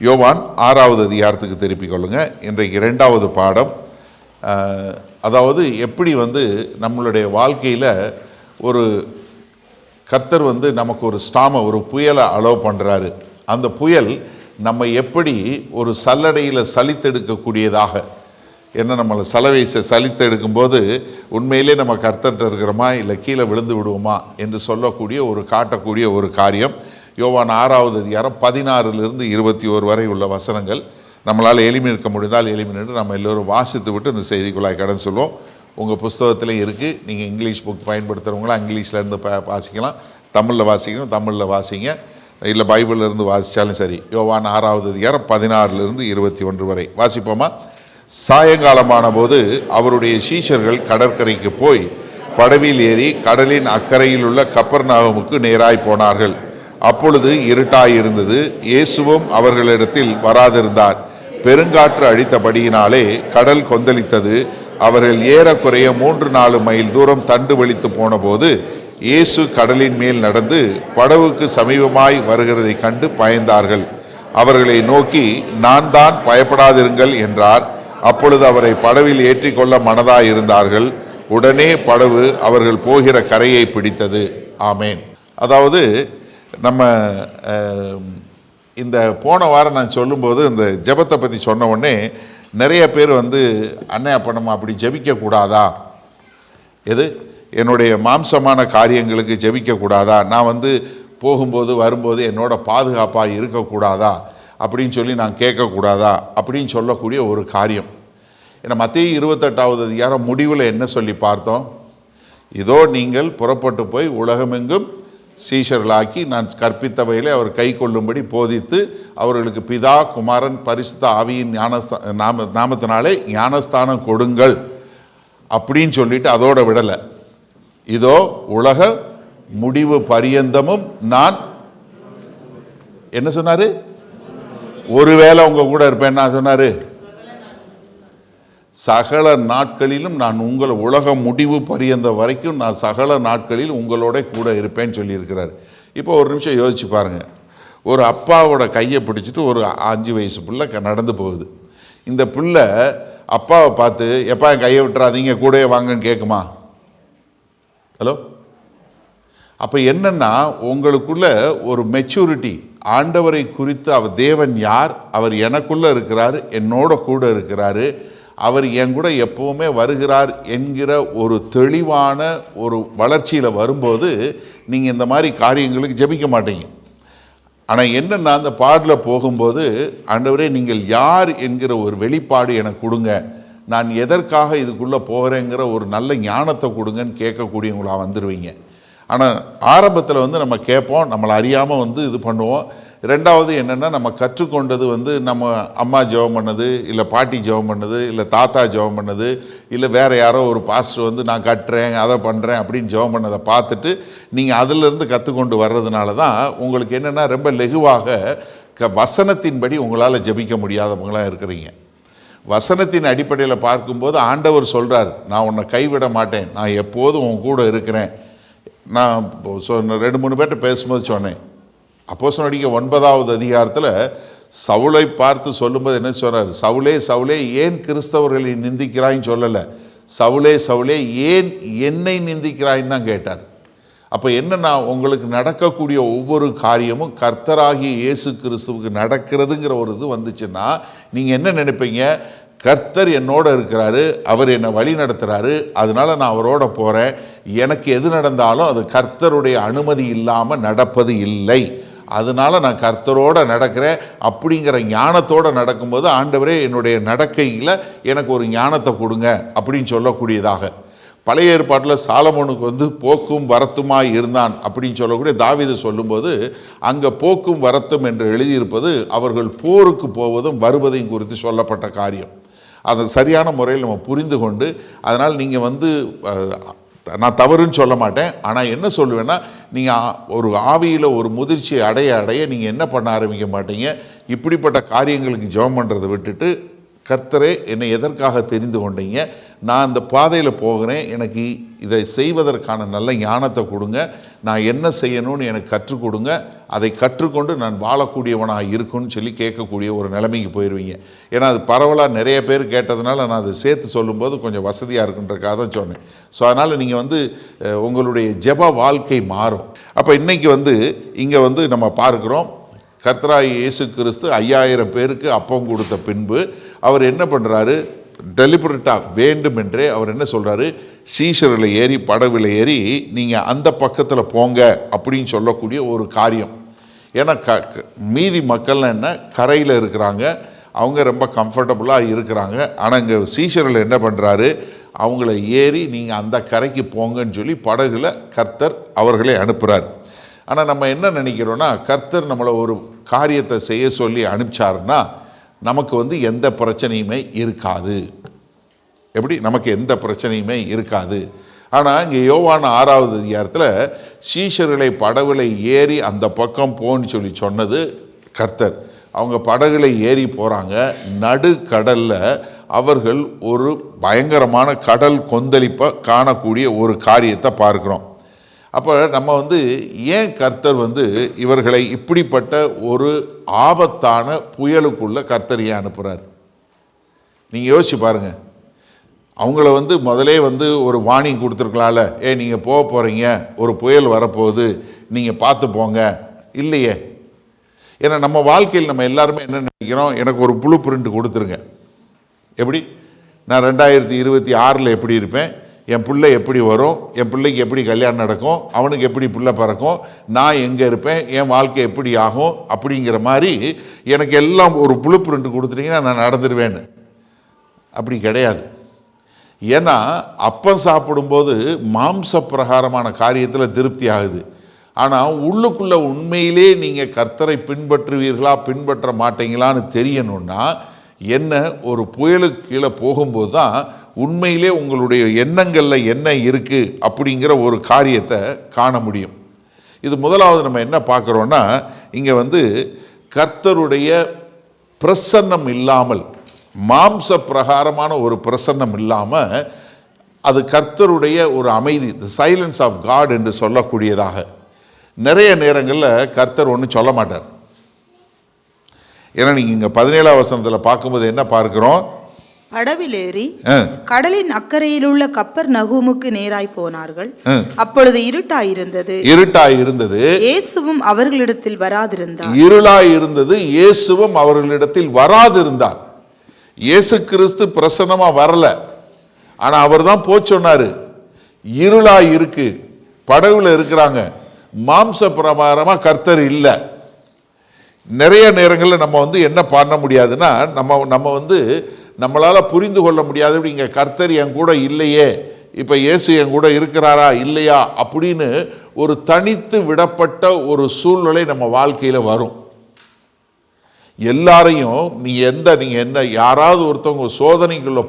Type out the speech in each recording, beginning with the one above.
யோவான் 6வது அதிகாரத்துக்கு திருப்பிக் கொள்ளுங்க. இன்றைக்கு 2வது பாடம். அதாவது எப்படி நம்மளுடைய வாழ்க்கையில் ஒரு கர்த்தர் நமக்கு ஒரு ஸ்டாமை, ஒரு புயலை அலோவ் பண்ணுறாரு. அந்த புயல் நம்ம எப்படி ஒரு சல்லடையில் சலித்தெடுக்கக்கூடியதாக, என்ன நம்மளை சலித்தெடுக்கும்போது உண்மையிலே நம்ம கர்த்தர்கிட்ட இருக்கிறோமா இல்லை கீழே விழுந்து விடுவோமா என்று சொல்லக்கூடிய ஒரு காட்டக்கூடிய ஒரு காரியம். யோவான் 6வது அதிகாரம் 16லிருந்து 21 வரை உள்ள வசனங்கள். நம்மளால் எளிமையிருக்க முடிந்தால் எளிமையிட்டு நம்ம எல்லோரும் வாசித்து விட்டு இந்த செய்திக்குள்ளாய் கடன் சொல்லுவோம். உங்கள் புஸ்தகத்திலையும் இருக்குது. நீங்கள் இங்கிலீஷ் புக் பயன்படுத்துகிறவங்களாம் இங்கிலீஷ்லேருந்து வாசிக்கலாம், தமிழில் வாசிக்கணும் தமிழில் வாசிங்க, இல்லை பைபிளிலிருந்து வாசித்தாலும் சரி. யோவான் 6வது அதிகாரம் 16லிருந்து 21 வரை வாசிப்போமா? சாயங்காலமான போது அவருடைய சீஷர்கள் கடற்கரைக்கு போய் படவில் ஏறி கடலின் அக்கறையில் உள்ள கப்பர்நாகமுக்கு நேராய் போனார்கள். அப்பொழுது இருட்டாயிருந்தது. இயேசுவும் அவர்களிடத்தில் வராதிருந்தார். பெருங்காற்று அடித்தபடியினாலே கடல் கொந்தளித்தது. அவர்கள் ஏறக்குறைய 3-4 மைல் தூரம் தண்டு வலித்து போன போது இயேசு கடலின் மேல் நடந்து படவுக்கு சமீபமாய் வருகிறதை கண்டு பயந்தார்கள். அவர்களை நோக்கி, நான் தான், பயப்படாதிருங்கள் என்றார். அப்பொழுது அவரை படவில் ஏற்றிக்கொள்ள மனதாயிருந்தார்கள். உடனே படவு அவர்கள் போகிற கரையை பிடித்தது. ஆமேன். அதாவது நம்ம இந்த போன வாரம் நான் சொல்லும்போது இந்த ஜெபத்தை பற்றி சொன்ன உடனே நிறைய பேர் அண்ணே அப்போ நம்ம அப்படி ஜெபிக்கக்கூடாதா, எது என்னுடைய மாம்சமான காரியங்களுக்கு ஜெபிக்கக்கூடாதா, நான் போகும்போது வரும்போது என்னோட பாதுகாப்பாக இருக்கக்கூடாதா அப்படின்னு சொல்லி நான் கேட்கக்கூடாதா அப்படின்னு சொல்லக்கூடிய ஒரு காரியம். ஏன்னா மத்தேயு 28வது அதிகாரம் முடிவில் என்ன சொல்லி பார்த்தோம்? இதோ நீங்கள் புறப்பட்டு போய் உலகமெங்கும் சீஷர்களாக்கி நான் கற்பித்தவைகளை அவர் கை கொள்ளும்படி போதித்து அவர்களுக்கு பிதா குமாரன் பரிசுத்த ஆவியின் நாமத்தினாலே ஞானஸ்தானம் கொடுங்கள் அப்படின்னு சொல்லிட்டு அதோட விடலை. இதோ உலக முடிவு பரியந்தமும் நான் என்ன சொன்னாரு? ஒருவேளை உங்க கூட இருப்பேன். நான் சொன்னாரு சகல நாட்களிலும் நான் உங்களை உலக முடிவு பரியந்த வரைக்கும் நான் சகல நாட்களில் உங்களோட கூட இருப்பேன்னு சொல்லியிருக்கிறார். இப்போ ஒரு நிமிஷம் யோசிச்சு பாருங்க. ஒரு அப்பாவோட கையை பிடிச்சிட்டு ஒரு 5 வயசு பிள்ளை நடந்து போகுது. இந்த பிள்ளை அப்பாவை பார்த்து எப்பா என் கையை விட்டுறாதீங்க கூடவே வாங்கன்னு கேட்குமா? ஹலோ? அப்போ என்னன்னா உங்களுக்குள்ள ஒரு மெச்சூரிட்டி, ஆண்டவரை குறித்து அவர் தேவன் யார், அவர் எனக்குள்ளே இருக்கிறார், என்னோட கூட இருக்கிறாரு, அவர் என் கூட எப்பவுமே வருகிறார் என்கிற ஒரு தெளிவான ஒரு வளர்ச்சியில் வரும்போது நீங்கள் இந்த மாதிரி காரியங்களுக்கு ஜெபிக்க மாட்டீங்க. ஆனால் என்னென்னா அந்த பாடில் போகும்போது ஆண்டவரே நீங்கள் யார் என்கிற ஒரு வெளிப்பாடு எனக்கு கொடுங்க, நான் எதற்காக இதுக்குள்ளே போகிறேங்கிற ஒரு நல்ல ஞானத்தை கொடுங்கன்னு கேட்கக்கூடியவங்களா வந்துடுவீங்க. ஆனால் ஆரம்பத்தில் நம்ம கேட்போம், நம்மளை அறியாமல் இது பண்ணுவோம். ரெண்டாவது என்னென்னா நம்ம கற்றுக்கொண்டது நம்ம அம்மா ஜெபம் பண்ணது, இல்லை பாட்டி ஜெபம் பண்ணது, இல்லை தாத்தா ஜெபம் பண்ணது, இல்லை வேறு யாரோ ஒரு பாஸ்டர் நான் கட்டுறேன் அதை பண்ணுறேன் அப்படின்னு ஜெபம் பண்ணதை பார்த்துட்டு நீங்கள் அதிலிருந்து கற்றுக்கொண்டு வர்றதுனால தான் உங்களுக்கு என்னென்னா ரொம்ப லெகுவாக வசனத்தின்படி உங்களால் ஜெபிக்க முடியாதவங்களாம் இருக்கிறீங்க. வசனத்தின் அடிப்படையில் பார்க்கும்போது ஆண்டவர் சொல்கிறார், நான் உன்னை கைவிட மாட்டேன், நான் எப்போதும் உன் கூட இருக்கிறேன். நான் 2-3 பேர்கிட்ட பேசும்போது சொன்னேன், அப்போஸ்தலர் 9வது அதிகாரத்தில் சவுலை பார்த்து சொல்லும்போது என்ன சொன்னார்? சவுலே சவுலே ஏன் கிறிஸ்தவர்களை நிந்திக்கிறாயின்னு சொல்லலை, சவுலே சவுலே ஏன் என்னை நிந்திக்கிறாயின்னு தான் கேட்டார். அப்போ என்னன்னா உங்களுக்கு நடக்கக்கூடிய ஒவ்வொரு காரியமும் கர்த்தராகிய இயேசு கிறிஸ்துவுக்கு நடக்கிறதுங்கிற ஒரு இது வந்துச்சுன்னா நீங்கள் என்ன நினைப்பீங்க? கர்த்தர் என்னோட இருக்கிறாரு, அவர் என்னை வழி நடத்துகிறாரு, அதனால நான் அவரோட போகிறேன், எனக்கு எது நடந்தாலும் அது கர்த்தருடைய அனுமதி இல்லாமல் நடப்பது இல்லை, அதனால நான் கர்த்தரோடு நடக்கிறேன் அப்படிங்கிற ஞானத்தோடு நடக்கும்போது ஆண்டவரே என்னுடைய நடக்கையில் எனக்கு ஒரு ஞானத்தை கொடுங்க அப்படின்னு சொல்லக்கூடியதாக. பழைய ஏற்பாட்டில் சாலமோனுக்கு போக்கும் வரத்துமாய் இருந்தான் அப்படின்னு சொல்லக்கூடிய தாவீது சொல்லும்போது அங்கே போக்கும் வரத்தும் என்று எழுதியிருப்பது அவர்கள் போருக்கு போவதும் வருவதையும் குறித்து சொல்லப்பட்ட காரியம். அதை சரியான முறையில் நம்ம புரிந்து கொண்டு, அதனால் நீங்கள் நான் தவறுன்னு சொல்ல மாட்டேன், ஆனால் என்ன சொல்லுவேன்னா நீங்கள் ஒரு ஆவியில் ஒரு முதிர்ச்சியை அடைய அடைய நீங்கள் என்ன பண்ண ஆரம்பிக்க மாட்டீங்க, இப்படிப்பட்ட காரியங்களுக்கு ஜெபம் பண்ணுறதை விட்டுட்டு கர்த்தரே என்னை எதற்காக தெரிந்து கொண்டீங்க, நான் அந்த பாதையில் போகிறேன், எனக்கு இதை செய்வதற்கான நல்ல ஞானத்தை கொடுங்க, நான் என்ன செய்யணும்னு எனக்கு கற்றுக் கொடுங்க, அதை கற்றுக்கொண்டு நான் வாழக்கூடியவனாக இருக்குன்னு சொல்லி கேட்கக்கூடிய ஒரு நிலைமைக்கு போயிடுவீங்க. ஏன்னா அது பரவலாக நிறைய பேர் கேட்டதுனால நான் அதை சேர்த்து சொல்லும்போது கொஞ்சம் வசதியாக இருக்குன்றக்காக தான் சொன்னேன். ஸோ அதனால் நீங்கள் உங்களுடைய ஜெப வாழ்க்கை மாறும். அப்போ இன்றைக்கி இங்கே நம்ம பார்க்குறோம், கர்த்தராகிய இயேசு கிறிஸ்து 5000 பேருக்கு அப்பம் கொடுத்த பின்பு அவர் என்ன பண்ணுறாரு, டெலிபரேட்டாக வேண்டுமென்றே அவர் என்ன சொல்கிறாரு, சீஷரில் ஏறி படவில் ஏறி நீங்கள் அந்த பக்கத்தில் போங்க அப்படின்னு சொல்லக்கூடிய ஒரு காரியம். ஏன்னா மீதி மக்கள்லாம் என்ன கரையில் இருக்கிறாங்க, அவங்க ரொம்ப கம்ஃபர்டபுளாக இருக்கிறாங்க. ஆனால் இங்கே சீஷரில் என்ன பண்ணுறாரு, அவங்கள ஏறி நீங்கள் அந்த கரைக்கு போங்கன்னு சொல்லி படகுல கர்த்தர் அவர்களை அனுப்புகிறார். ஆனால் நம்ம என்ன நினைக்கிறோன்னா, கர்த்தர் நம்மளை ஒரு காரியத்தை செய்ய சொல்லி அனுப்பிச்சாருன்னா நமக்கு எந்த பிரச்சனையுமே இருக்காது. எப்படி நமக்கு எந்த பிரச்சனையுமே இருக்காது. ஆனால் இங்கே யோவான் 6வது அதிகாரத்தில் சீஷர்களை படகுல ஏறி அந்த பக்கம் போன்னு சொல்லி சொன்னது கர்த்தர். அவங்க படகுல ஏறி போகிறாங்க. நடுக்கடலில் அவர்கள் ஒரு பயங்கரமான கடல் கொந்தளிப்பை காணக்கூடிய ஒரு காரியத்தை பார்க்குறோம். அப்போ நம்ம ஏன் கர்த்தர் இவர்களை இப்படிப்பட்ட ஒரு ஆபத்தான புயலுக்குள்ளே கர்த்தர் ஏன் அனுப்புகிறார்? நீங்கள் யோசிச்சு பாருங்கள். அவங்கள முதலே ஒரு வார்னிங் கொடுத்துருக்கலாம்ல, நீங்கள் போக போகிறீங்க, ஒரு புயல் வரப்போகுது, நீங்கள் பார்த்து போங்க. இல்லையே. ஏன்னா நம்ம வாழ்க்கையில் நம்ம எல்லாருமே என்ன நினைக்கிறோம், எனக்கு ஒரு ப்ளூ பிரிண்ட் கொடுத்துருங்க. எப்படி நான் 2026 எப்படி இருப்பேன், என் பிள்ளை எப்படி வரும், என் பிள்ளைக்கு எப்படி கல்யாணம் நடக்கும், அவனுக்கு எப்படி பிள்ளை பிறக்கும், நான் எங்கே இருப்பேன், என் வாழ்க்கை எப்படி ஆகும், அப்படிங்கிற மாதிரி எனக்கு எல்லாம் ஒரு ப்ளூ பிரிண்ட் கொடுத்துட்டீங்கன்னா நான் நடந்துடுவேன்னு. அப்படி கிடையாது. ஏன்னா அப்பம் சாப்பிடும்போது மாம்ச பிரகாரமான காரியத்தில் திருப்தி ஆகுது. ஆனால் உள்ளுக்குள்ளே உண்மையிலே நீங்கள் கர்த்தரை பின்பற்றுவீர்களா பின்பற்ற மாட்டீங்களான்னு தெரியணும்னா என்ன, ஒரு புயலுக்கு கீழே போகும்போது தான் உண்மையிலே உங்களுடைய எண்ணங்களில் என்ன இருக்குது அப்படிங்கிற ஒரு காரியத்தை காண முடியும். இது முதலாவது நம்ம என்ன பார்க்குறோன்னா, இங்கே கர்த்தருடைய பிரசன்னம் இல்லாமல், மாம்ச பிரகாரமான ஒரு பிரசன்னம் இல்லாமல், அது கர்த்தருடைய ஒரு அமைதி, தி சைலன்ஸ் ஆஃப் காட் என்று சொல்லக்கூடியதாக நிறைய நேரங்களில் கர்த்தர் ஒன்றும் சொல்ல மாட்டார். ஏன்னா நீங்கள் இங்கே 17ஆம் வசனத்தில் பார்க்கும்போது என்ன பார்க்கிறோம், படவிலேறி கடலின் அக்கறையில் உள்ள கப்பர் நகூமுக்கு நேராய் போனார்கள். அப்பொழுது இருட்டாயிருந்தது. இயேசுவும் அவர்களிடத்தில் வராதிருந்தார். இருளாயிருந்தது, இயேசுவும் அவர்களிடத்தில் வராதிருந்தார். இயேசு கிறிஸ்து பிரசன்னமா வரல, ஆனா அவர் தான் சொன்னாரு. இருளாய் இருக்கு, படகுல இருக்கிறாங்க, மாம்ச பிரகாரமா கர்த்தர் இல்லை. நிறைய நேரங்களில் நம்ம என்ன பண்ண முடியாதுன்னா, நம்ம நம்மளால் புரிந்து கொள்ள முடியாது. இங்கே கர்த்தர் என் கூட இல்லையே, இப்போ இயேசு என் கூட இருக்கிறாரா இல்லையா அப்படின்னு ஒரு தனித்து விடப்பட்ட ஒரு சூழ்நிலை நம்ம வாழ்க்கையில் வரும். எல்லாரையும் நீங்கள் என்ன யாராவது ஒருத்தவங்க சோதனைக்குள்ளே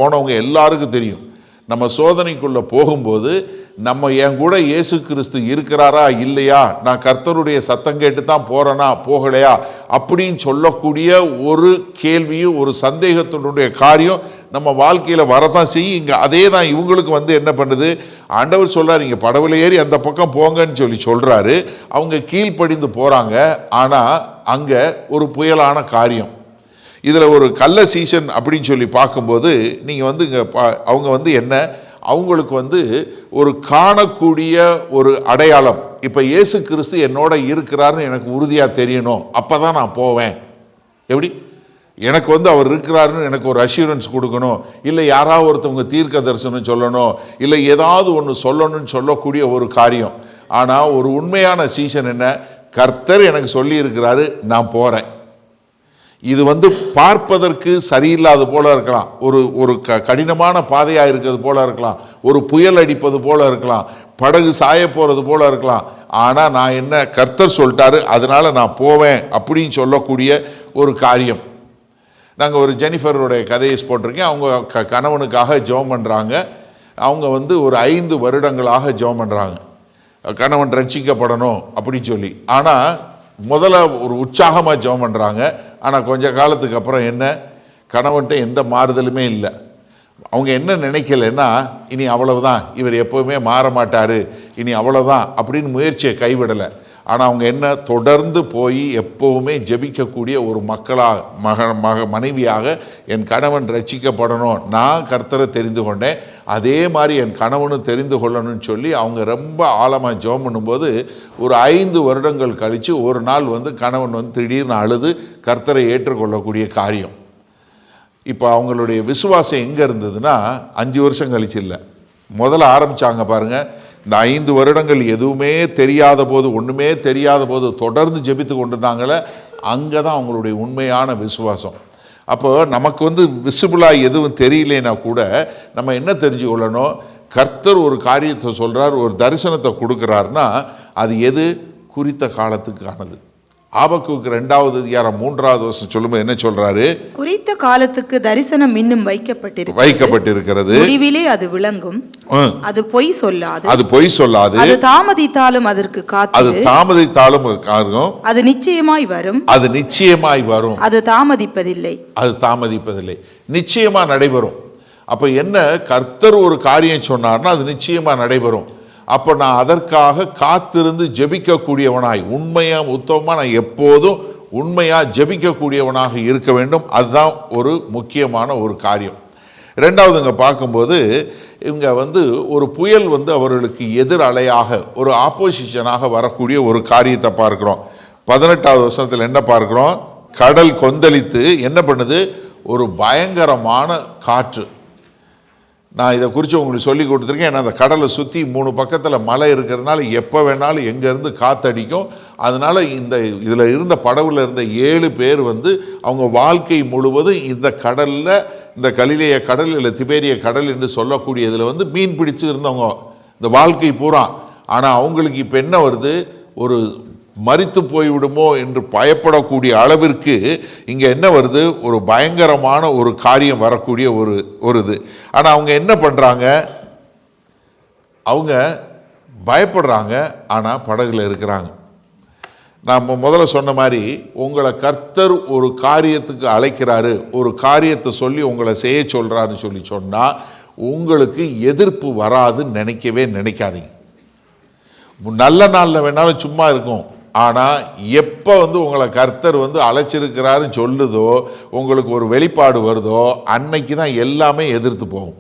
போனவங்க எல்லாருக்கும் தெரியும். நம்ம சோதனைக்குள்ளே போகும்போது நம்ம என் கூட இயேசு கிறிஸ்து இருக்கிறாரா இல்லையா, நான் கர்த்தருடைய சத்தம் கேட்டு தான் போகிறேனா போகலையா அப்படின்னு சொல்லக்கூடிய ஒரு கேள்வியும் ஒரு சந்தேகத்தினுடைய காரியம் நம்ம வாழ்க்கையில் வரதான் செய்யும். இங்கே அதே தான் இவங்களுக்கு என்ன பண்ணுது, ஆண்டவர் சொல்கிறார் இங்கே படவுல ஏறி அந்த பக்கம் போங்கன்னு சொல்கிறாரு. அவங்க கீழ்ப்படிந்து போகிறாங்க. ஆனால் அங்கே ஒரு புயலான காரியம். இதில் ஒரு கள்ள சீசன் அப்படின்னு சொல்லி பார்க்கும்போது நீங்கள் இங்கே அவங்க என்ன, அவங்களுக்கு ஒரு காணக்கூடிய ஒரு அடையாளம். இப்போ இயேசு கிறிஸ்து என்னோட இருக்கிறாருன்னு எனக்கு உறுதியாக தெரியணும், அப்போ தான் நான் போவேன். எப்படி எனக்கு அவர் இருக்கிறாருன்னு எனக்கு ஒரு அஷ்யூரன்ஸ் கொடுக்கணும், இல்லை யாராவது ஒருத்தவங்க தீர்க்க தரிசனம் சொல்லணும், இல்லை ஏதாவது ஒன்று சொல்லணும்னு சொல்லக்கூடிய ஒரு காரியம். ஆனால் ஒரு உண்மையான சீசன் என்ன, கர்த்தர் எனக்கு சொல்லி இருக்கிறாரு, நான் போகிறேன். இது பார்ப்பதற்கு சரியில்லாத போல இருக்கலாம், ஒரு கடினமான பாதையாக இருக்கிறது போல இருக்கலாம், ஒரு புயல் அடிப்பது போல இருக்கலாம், படகு சாய போகிறது போல இருக்கலாம். ஆனால் நான் என்ன, கர்த்தர் சொல்லிட்டாரு அதனால நான் போவேன் அப்படின்னு சொல்லக்கூடிய ஒரு காரியம். நாங்கள் ஒரு ஜெனிஃபருடைய கதையை போட்டிருக்கேன். அவங்க கணவனுக்காக ஜெபம் பண்ணுறாங்க. அவங்க ஒரு 5 வருடங்களாக ஜெபம் பண்ணுறாங்க, கணவன் ரட்சிக்கப்படணும் அப்படின்னு சொல்லி. ஆனால் முதல்ல ஒரு உற்சாகமாக ஜெபம் பண்ணுறாங்க. ஆனால் கொஞ்ச காலத்துக்கு அப்புறம் என்ன, கணவன்கிட்ட எந்த மாறுதலுமே இல்லை. அவங்க என்ன நினைக்கலைன்னா, இனி அவ்வளவுதான், இவர் எப்போவுமே மாற மாட்டார், இனி அவ்வளோதான் அப்படின்னு முயற்சியை கைவிடலை. ஆனால் அவங்க என்ன, தொடர்ந்து போய் எப்போவுமே ஜெபிக்கக்கூடிய ஒரு மனைவியாக என் கணவன் ரட்சிக்கப்படணும், நான் கர்த்தரை தெரிந்து கொண்டேன், அதே மாதிரி என் கணவனும் தெரிந்து கொள்ளணும்னு சொல்லி அவங்க ரொம்ப ஆழமாக ஜெபம் பண்ணும்போது ஒரு 5 வருடங்கள் கழித்து ஒரு நாள் கணவன் திடீர்னு அழுது கர்த்தரை ஏற்றுக்கொள்ளக்கூடிய காரியம். இப்போ அவங்களுடைய விசுவாசம் எங்கே இருந்ததுன்னா 5 வருஷம் கழிச்சு இல்லை, முதல்ல ஆரம்பித்தாங்க பாருங்கள். இந்த 5 வருடங்கள் எதுவுமே தெரியாத போது, ஒன்றுமே தெரியாத போது தொடர்ந்து ஜெபித்து கொண்டிருந்தாங்களே, அங்கே தான் அவங்களுடைய உண்மையான விசுவாசம். அப்போ நமக்கு விசிபிளாக எதுவும் தெரியலனா கூட நம்ம என்ன தெரிஞ்சு கொள்ளணும், கர்த்தர் ஒரு காரியத்தை சொல்கிறார், ஒரு தரிசனத்தை கொடுக்குறாருன்னா அது எது குறித்த காலத்துக்கானது. ஆபக்குக்கு 2வது அதிகாரம் 3வது வசனம் சொல்லும்போது என்ன சொல்றாரு, குறித்த காலத்துக்கு தரிசனம் இன்னும் வைக்கப்பட்டிருக்கிறது, முடிவிலே அது விளங்கும், அது பொய் சொல்லாது, அது தாமதித்தாலும் அதற்கு காத்திரு, அது நிச்சயமாய் வரும், அது தாமதிப்பதில்லை, நிச்சயமா நடைபெறும். அப்ப என்ன, கர்த்தர் ஒரு காரியம் சொன்னார்னா அது நிச்சயமா நடைபெறும். அப்போ நான் அதற்காக காத்திருந்து ஜெபிக்கக்கூடியவனாய், உண்மையாக உத்தமமாக நான் எப்போதும் உண்மையாக ஜெபிக்கக்கூடியவனாக இருக்க வேண்டும். அதுதான் ஒரு முக்கியமான ஒரு காரியம். 2வது இங்கே பார்க்கும்போது இவங்க ஒரு புயல் அவர்களுக்கு எதிர் அலையாக, ஒரு ஆப்போசிஷனாக வரக்கூடிய ஒரு காரியத்தை பார்க்குறோம். 18வது வசனத்தில் என்ன பார்க்குறோம், கடல் கொந்தளித்து என்ன பண்ணுது, ஒரு பயங்கரமான காற்று. நான் இதை குறித்து உங்களுக்கு சொல்லி கொடுத்துருக்கேன். ஏன்னா அந்த கடலை சுற்றி 3 பக்கத்தில் மலை இருக்கிறதுனால எப்போ வேணாலும் எங்கேருந்து காற்றடிக்கும். அதனால் இதில் இருந்த படவில் இருந்த 7 பேர் அவங்க வாழ்க்கை முழுவதும் இந்த கடலில், இந்த கலிலேய கடல் இல்லை திபேரிய கடல் என்று சொல்லக்கூடியதில் மீன் பிடிச்சு இருந்தவங்க இந்த வாழ்க்கை பூரா. ஆனால் அவங்களுக்கு இப்போ என்ன வருது, ஒரு மரித்து போய்விடுமோ என்று பயப்படக்கூடிய அளவிற்கு இங்கே என்ன வருது, ஒரு பயங்கரமான ஒரு காரியம் வரக்கூடிய ஒரு இது. ஆனால் அவங்க என்ன பண்ணுறாங்க, அவங்க பயப்படுறாங்க, ஆனால் படகுல இருக்கிறாங்க. நான் முதல்ல சொன்ன மாதிரி, உங்களை கர்த்தர் ஒரு காரியத்துக்கு அழைக்கிறாரு, ஒரு காரியத்தை சொல்லி உங்களை செய்ய சொல்கிறாருன்னு சொல்லி சொன்னால் உங்களுக்கு எதிர்ப்பு வராதுன்னு நினைக்காதீங்க. நல்ல நாளில் வேணாலும் சும்மா இருக்கும். ஆனால் எப்போ உங்களை கர்த்தர் அழைச்சிருக்கிறாருன்னு சொல்லுதோ, உங்களுக்கு ஒரு வெளிப்பாடு வருதோ, அன்னைக்கு தான் எல்லாமே எதிர்த்து போகும்.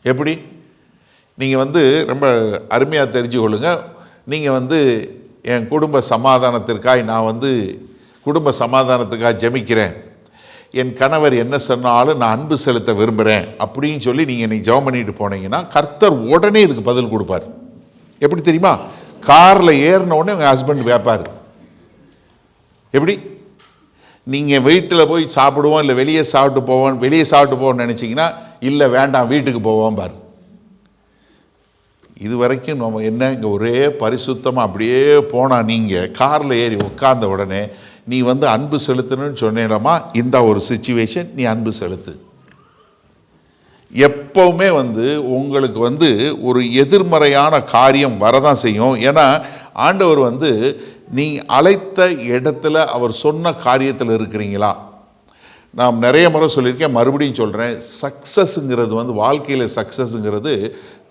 எப்படி? நீங்கள் ரொம்ப அருமையாக தெரிஞ்சு கொள்ளுங்க. நீங்கள் என் குடும்ப சமாதானத்திற்காக நான் குடும்ப சமாதானத்துக்காக ஜெபிக்கிறேன், என் கணவர் என்ன சொன்னாலும் நான் அன்பு செலுத்த விரும்புகிறேன் அப்படின்னு சொல்லி நீங்கள் ஜெபம் பண்ணிட்டு போனீங்கன்னா கர்த்தர் உடனே இதுக்கு பதில் கொடுப்பார். எப்படி தெரியுமா? காரில் ஏறின உடனே உங்கள் ஹஸ்பண்ட் கேட்பார், எப்படி நீங்கள் வீட்டில் போய் சாப்பிடுவோம் இல்லை வெளியே சாப்பிட்டு போவோம்னு நினச்சிங்கன்னா, இல்லை வேண்டாம் வீட்டுக்கு போவோம் பார். இது வரைக்கும் நம்ம என்ன, இங்கே ஒரே பரிசுத்தமாக அப்படியே போனால், நீங்கள் காரில் ஏறி உட்கார்ந்த உடனே நீ அன்பு செலுத்தணும்னு சொன்னேலாமா, இந்த ஒரு சிச்சுவேஷன் நீ அன்பு செலுத்து. எப்பவுமே உங்களுக்கு ஒரு எதிர்மறையான காரியம் வரதான் செய்யும். ஏன்னா ஆண்டவர் நீ அழைத்த இடத்துல அவர் சொன்ன காரியத்தில் இருக்கிறீங்களா? நான் நிறைய முறை சொல்லியிருக்கேன், மறுபடியும் சொல்கிறேன், சக்ஸஸுங்கிறது வாழ்க்கையில் சக்ஸஸுங்கிறது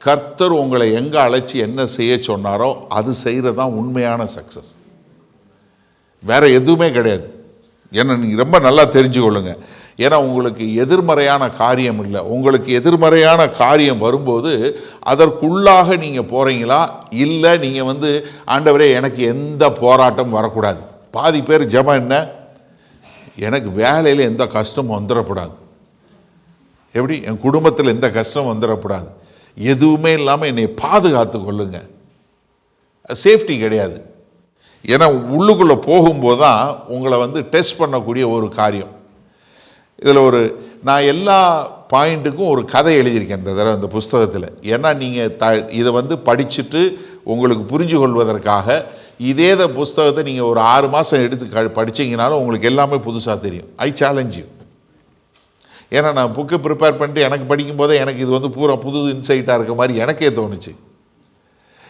கர்த்தர் உங்களை எங்கே அழைச்சி என்ன செய்ய சொன்னாரோ அது செய்கிறது தான் உண்மையான சக்ஸஸ். வேறு எதுவுமே கிடையாது. ஏன்னா நீங்கள் ரொம்ப நல்லா தெரிஞ்சு கொள்ளுங்க. ஏன்னா உங்களுக்கு எதிர்மறையான காரியம் இல்லை. உங்களுக்கு எதிர்மறையான காரியம் வரும்போது அதற்குள்ளாக நீங்கள் போகிறீங்களா, இல்லை நீங்கள் ஆண்டவரே எனக்கு எந்த போராட்டம் வரக்கூடாது. பாதி பேர் ஜெபம் என்ன, எனக்கு வேலையில் எந்த கஷ்டமும் வந்துடக்கூடாது, எப்படி என் குடும்பத்தில் எந்த கஷ்டம் வந்துடக்கூடாது, எதுவுமே இல்லாமல் என்னை பாதுகாத்து கொள்ளுங்க. சேஃப்டி கிடையாது. ஏன்னா உள்ளுக்குள்ளே போகும்போது தான் உங்களை டெஸ்ட் பண்ணக்கூடிய ஒரு காரியம். இதில் நான் எல்லா பாயிண்ட்டுக்கும் ஒரு கதை எழுதியிருக்கேன் இந்த தடவை இந்த புஸ்தகத்தில். ஏன்னா நீங்கள் இதை படிச்சுட்டு உங்களுக்கு புரிஞ்சு கொள்வதற்காக இதே புஸ்தகத்தை நீங்கள் ஒரு 6 மாதம் எடுத்து படித்தீங்கனாலும் உங்களுக்கு எல்லாமே புதுசாக தெரியும். ஐ சேலஞ்ச் யூ. ஏன்னா நான் புக்கு ப்ரிப்பேர் பண்ணிட்டு எனக்கு படிக்கும்போதே எனக்கு இது பூரா புது இன்சைட்டாக இருக்க மாதிரி எனக்கே தோணுச்சு.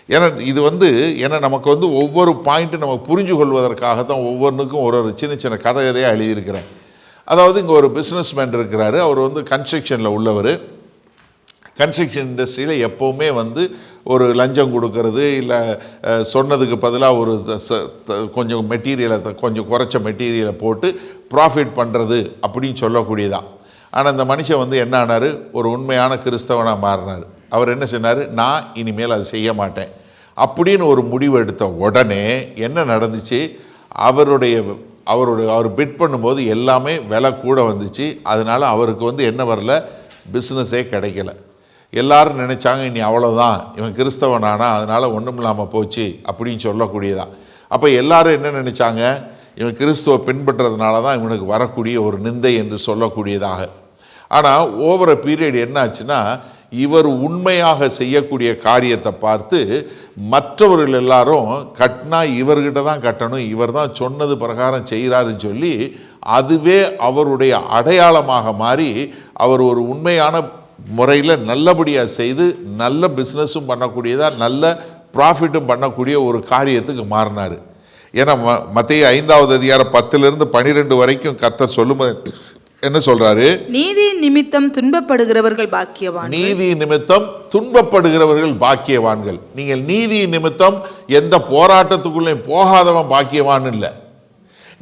ஏன்னா இது ஏன்னா நமக்கு ஒவ்வொரு பாயிண்ட்டு நம்ம புரிஞ்சு கொள்வதற்காக தான் ஒவ்வொன்றுக்கும் ஒரு சின்ன சின்ன கதையாக எழுதியிருக்கிறேன். அதாவது இங்கே ஒரு பிஸ்னஸ் மேன் இருக்கிறாரு, அவர் வந்து கன்ஸ்ட்ரக்ஷனில் உள்ளவர். கன்ஸ்ட்ரக்ஷன் இண்டஸ்ட்ரியில் எப்போவுமே வந்து ஒரு லஞ்சம் கொடுக்கறது, இல்லை சொன்னதுக்கு பதிலாக ஒரு கொஞ்சம் மெட்டீரியலை கொஞ்சம் குறைச்ச மெட்டீரியலை போட்டு ப்ராஃபிட் பண்ணுறது அப்படின்னு சொல்லக்கூடியதான். ஆனால் இந்த மனுஷன் வந்து என்ன ஆனார், ஒரு உண்மையான கிறிஸ்தவனாக மாறினார். அவர் என்ன சொன்னார், நான் இனிமேல் அதை செய்ய மாட்டேன் அப்படின்னு ஒரு முடிவு எடுத்த உடனே என்ன நடந்துச்சு, அவர் பிட் பண்ணும்போது எல்லாமே விலை கூட வந்துச்சு. அதனால் அவருக்கு வந்து என்ன வரல, பிஸ்னஸே கிடைக்கல. எல்லாரும் நினச்சாங்க இனி அவ்வளோதான், இவன் கிறிஸ்தவனானா அதனால் ஒன்றும் இல்லாமல் போச்சு அப்படின்னு சொல்லக்கூடியதான். அப்போ எல்லாரும் என்ன நினச்சாங்க, இவன் கிறிஸ்துவ பின்பற்றதுனால தான் இவனுக்கு வரக்கூடிய ஒரு நிந்தை என்று சொல்லக்கூடியதாக. ஆனால் ஓவர பீரியட் என்ன ஆச்சுன்னா, இவர் உண்மையாக செய்யக்கூடிய காரியத்தை பார்த்து மற்றவர்கள் எல்லாரும் கட்டினா இவர்கிட்ட தான் கட்டணும், இவர் தான் சொன்னது பிரகாரம் செய்கிறாருன்னு சொல்லி அதுவே அவருடைய அடையாளமாக மாறி அவர் ஒரு உண்மையான முறையில் நல்லபடியாக செய்து நல்ல பிஸ்னஸும் பண்ணக்கூடியதாக நல்ல ப்ராஃபிட்டும் பண்ணக்கூடிய ஒரு காரியத்துக்கு மாறினார். ஏன்னா மத்தேயு 5வது அதிகாரம் 10-12 வரைக்கும் கர்த்தர் சொல்லும்போது என்ன சொல்றாரு, நீதி நிமித்தம் துன்பப்படுகிறவர்கள் பாக்கியவான்கள். நீதி நிமித்தம் துன்பப்படுகிறவர்கள் பாக்கியவான்கள். நீங்கள் நீதி நிமித்தம் எந்த போராட்டத்துக்குள்ளே போகாதவன் பாக்கியவான் இல்லை.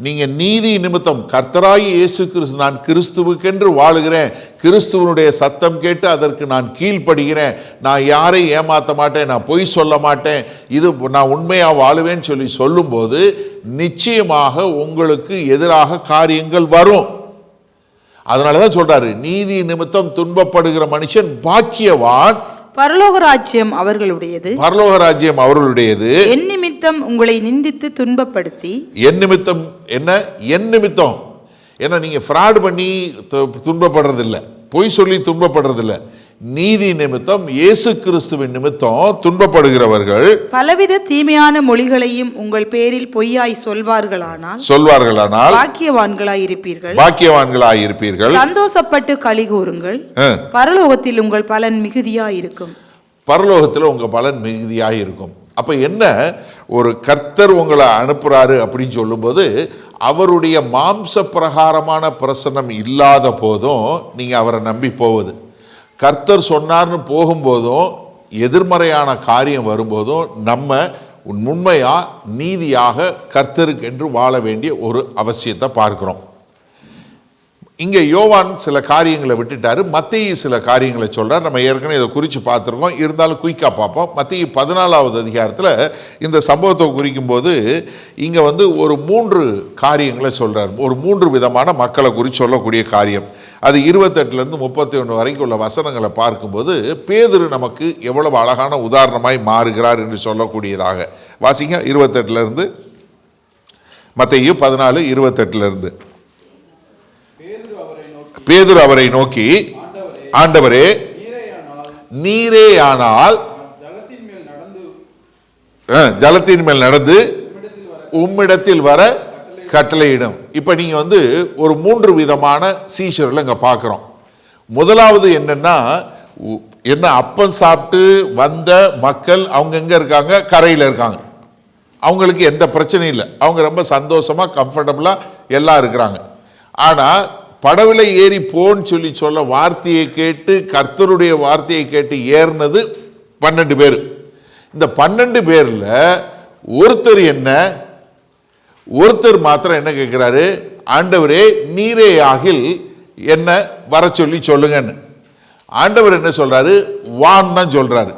நீங்கள் நீதி நிமித்தம் கர்த்தராகி இயேசு கிறிஸ்து, நான் கிறிஸ்துவுக்கென்று வாழுகிறேன், கிறிஸ்துவனுடைய சத்தம் கேட்டு அதற்கு நான் கீழ்ப்படுகிறேன், நான் யாரையும் ஏமாற்ற மாட்டேன், நான் பொய் சொல்ல மாட்டேன், இது நான் உண்மையாக வாழுவேன்னு சொல்லி சொல்லும்போது நிச்சயமாக உங்களுக்கு எதிராக காரியங்கள் வரும். அதனால தான் சொல்றாரு, நீதி நிமித்தம் துன்பப்படுகிற மனுஷன் பாக்கியவான், பரலோக ராஜ்யம் அவர்களுடையது. பரலோக ராஜ்யம் அவர்களுடையது. என் நிமித்தம் உங்களை நிந்தித்து துன்பப்படுத்தி. என் நிமித்தம் என்ன, என் நிமித்தம், ஏன்னா நீங்க ஃப்ராட் பண்ணி துன்பப்படுறதில்லை, பொய் சொல்லி துன்பப்படுறதில்லை, நீதி நிமித்தம் இயேசு கிறிஸ்துவின் நிமித்தம் துன்பப்படுகிறவர்கள் பலவித தீமையான மொழிகளையும் உங்கள் பேரில் பொய்யாய் சொல்வார்களானால் பாக்கியவான்களாய் இருப்பீர்கள். சந்தோஷப்பட்டு களி கூறுங்கள், பரலோகத்தில் உங்கள் பலன் மிகுதியாய் இருக்கும். பரலோகத்தில் உங்க பலன் மிகுதியாய் இருக்கும். அப்ப என்ன, ஒரு கர்த்தர் உங்களை அனுப்புறாரு அப்படின்னு சொல்லும்போது அவருடைய மாம்ச பிரகாரமான பிரசன்னம் இல்லாத போதும் நீங்க அவரை நம்பி போவது, கர்த்தர் சொன்னார்னு போகும்போதும் எதிர்மறையான காரியம் வரும்போதும் நம்ம உண்மையாக நீதியாக கர்த்தருக்கு என்று வாழ வேண்டிய ஒரு அவசியத்தை பார்க்கிறோம். இங்கே யோவான் சில காரியங்களை விட்டுட்டாரு, மத்தேயு சில காரியங்களை சொல்றார். நம்ம ஏற்கனவே இதை குறித்து பார்த்துருக்கோம், இருந்தாலும் குயிக்காக பார்ப்போம். மத்தேயு 14வது அதிகாரத்தில் இந்த சம்பவத்தை குறிக்கும் போது இங்கே வந்து ஒரு 3 காரியங்களை சொல்றார். ஒரு 3 விதமான மக்களை குறித்து சொல்லக்கூடிய காரியம். அது 28 31 வரைக்கும் உள்ள வசனங்களை பார்க்கும்போது பேதுரு நமக்கு எவ்வளவு அழகான உதாரணமாய் மாறுகிறார் என்று சொல்லக்கூடியதாக. வாசிங்க 28 மத்தேயு 14:28. பேதுரு அவரை நோக்கி, ஆண்டவரே, நீரேயானால் ஜலத்தின் மேல் நடந்து உம்மிடத்தில் வர கட்டளையிடும். இப்ப நீங்க வந்து ஒரு 3 விதமான சீஷர்கள் இங்க பார்க்கிறோம். முதலாவது என்னன்னா, என்ன அப்பம் சாப்பிட்டு வந்த மக்கள் அவங்க எங்க இருக்காங்க, கரையில் இருக்காங்க. அவங்களுக்கு எந்த பிரச்சனையும் இல்லை, அவங்க ரொம்ப சந்தோஷமா கம்ஃபர்டபுளா எல்லாம் இருக்கிறாங்க. ஆனா படவுல ஏறி போன்னு சொல்ல வார்த்தையை கேட்டு, கர்த்தருடைய வார்த்தையை கேட்டு ஏறினது 12 பேர். இந்த 12 பேர்ல ஒருத்தர் மாத்திரம் என்ன கேட்கிறாரு, ஆண்டவரே நீரே ஆகில் என்ன வர சொல்லுங்கன்னு. ஆண்டவர் என்ன சொல்றாரு, வான் தான் சொல்றாரு.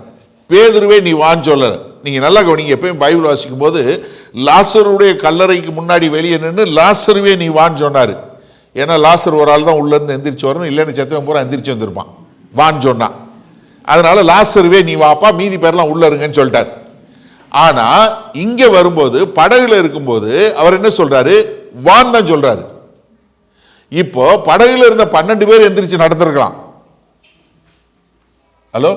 பேதுருவே நீ வான்னு சொல்ற. நீங்க நல்லா கவனிங்க, எப்பயும் பைபிள் வாசிக்கும் போது லாசருடைய கல்லறைக்கு முன்னாடி வெளியே நின்று லாசருவே நீ வான்னு சொன்னாரு. ஏன்னா லாசர் ஒரு ஆள் தான் உள்ள இருந்து எந்திரிச்சு வரணும், இல்லைன்னு செத்தவன் பூரா எந்திரிச்சு வந்திருப்பான் வான்னு சொன்னான். அதனால லாசருவே நீ வாப்பா, மீதி பேர்லாம் உள்ள இருங்கன்னு சொல்லிட்டார். ஆனா இங்க வரும்போது படகுல இருக்கும்போது அவர் என்ன சொல்றாரு, வான் தான் சொல்றாரு. இப்போ படகுல இருந்த 12 பேர் எந்திரிச்சு நடந்திருக்கலாம். ஹலோ,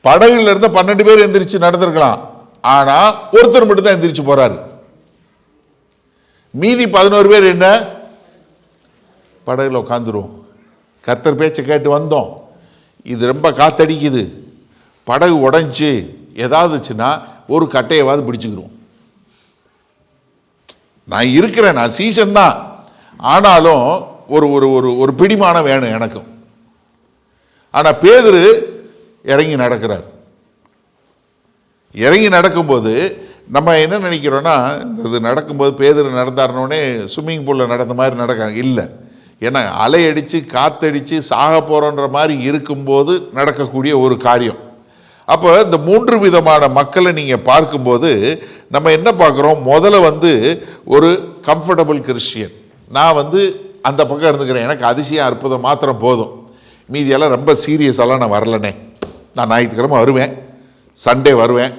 படகுல இருந்த 12 பேர் எந்திரிச்சு நடந்திருக்கலாம். ஆனா ஒருத்தர் மட்டும் தான் எந்திரிச்சு போறாரு. மீதி 11 பேர் என்ன, படகுல உட்காந்துருவோம், கர்த்தர் பேச்சை கேட்டு வந்தோம், இது ரொம்ப காத்தடிக்குது, படகு உடைஞ்சு ஏதாவதுச்சுன்னா ஒரு கட்டையவாது பிடிச்சுக்கிறோம். நான் இருக்கிறேன், நான் சீசன் தான், ஆனாலும் ஒரு ஒரு ஒரு ஒரு பிடிமானம் வேணும் எனக்கும். ஆனால் பேதுரு இறங்கி நடக்கிறார். இறங்கி நடக்கும்போது நம்ம என்ன நினைக்கிறோன்னா, இது நடக்கும்போது பேதுரு நடந்தாருனோடனே ஸ்விம்மிங் பூலில் நடந்த மாதிரி நடக்க இல்லை. ஏன்னா அலையடித்து காத்தடித்து சாக போகிறோன்ற மாதிரி இருக்கும்போது நடக்கக்கூடிய ஒரு காரியம். அப்போ இந்த 3 விதமான மக்களை நீங்கள் பார்க்கும்போது நம்ம என்ன பார்க்குறோம்? முதல்ல ஒரு கம்ஃபர்டபுள் கிறிஸ்டியன். நான் அந்த பக்கம் இருந்துக்கிறேன், எனக்கு அதிசயம் அற்புதம் மாத்திரம் போதும், மீதியெல்லாம் ரொம்ப சீரியஸெல்லாம் நான் வரலனே. நான் ஞாயிற்றுக்கிழமை வருவேன், சண்டே வருவேன்,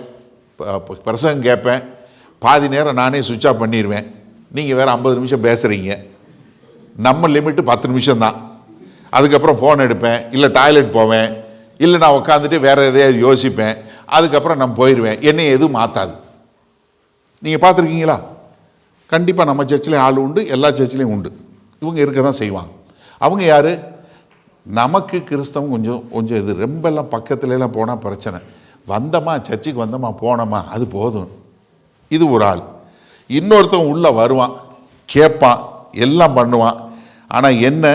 பிரசங்கம் கேட்பேன், பாதி நேரம் நானே சுவிட்ச் ஆஃப் பண்ணிடுவேன். நீங்கள் வேறு 50 நிமிஷம் பேசுகிறீங்க. நம்ம லிமிட்டு 10 நிமிஷம் தான். அதுக்கப்புறம் ஃபோன் எடுப்பேன், இல்லை டாய்லெட் போவேன், இல்லை நான் உட்காந்துட்டு வேறு எதையாவது யோசிப்பேன், அதுக்கப்புறம் நான் போயிடுவேன். என்னை எதுவும் மாற்றாது. நீங்கள் பார்த்துருக்கீங்களா? கண்டிப்பாக நம்ம சர்ச்சிலையும் ஆள் உண்டு, எல்லா சர்ச்சிலையும் உண்டு. இவங்க இருக்க தான் செய்வாங்க. அவங்க யார்? நமக்கு கிறிஸ்தவம் கொஞ்சம் கொஞ்சம் இது ரொம்பலாம் பக்கத்துலலாம் போனால் பிரச்சனை. வந்தோமா, சர்ச்சுக்கு வந்தோமா, போனோமா, அது போதும். இது ஒரு ஆள். இன்னொருத்தன் உள்ளே வருவான், கேட்பான், எல்லாம் பண்ணுவான். ஆனால் என்ன,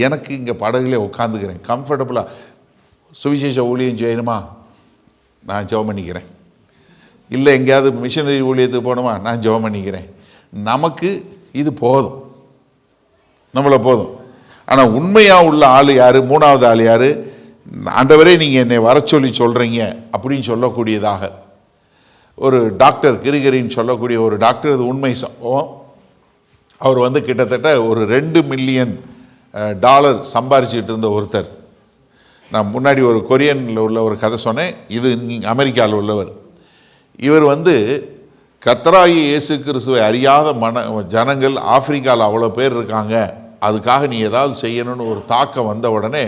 எனக்கு இங்கே படகுலே உட்காந்துக்கிறேன், கம்ஃபர்டபுளாக சுவிசேஷ ஊழியம் செய்யணுமா, நான் ஜெபம் பண்ணிக்கிறேன். இல்லை எங்கேயாவது மிஷனரி ஊழியத்துக்கு போகணுமா, நான் ஜெபம் பண்ணிக்கிறேன். நமக்கு இது போதும், நம்மளை போதும். ஆனால் உண்மையாக உள்ள ஆள் யார்? 3வது ஆள் யார்? ஆண்டவரே நீங்கள் என்னை வர சொல்லி சொல்கிறீங்க அப்படின்னு சொல்லக்கூடியதாக ஒரு டாக்டர், கிரிகரின்னு சொல்லக்கூடிய ஒரு டாக்டர். இது உண்மை சம்பவம். அவர் கிட்டத்தட்ட ஒரு $2 மில்லியன் சம்பாரிச்சுக்கிட்டு இருந்த ஒருத்தர். நான் முன்னாடி ஒரு கொரியனில் உள்ள ஒரு கதை சொன்னேன், இது அமெரிக்காவில் உள்ளவர். இவர் கர்த்தராகிய இயேசு கிறிஸ்துவை அறியாத ஜனங்கள் ஆப்பிரிக்காவில் அவ்வளோ பேர் இருக்காங்க, அதுக்காக நீ ஏதாவது செய்யணும்னு ஒரு தாக்கம் வந்த உடனே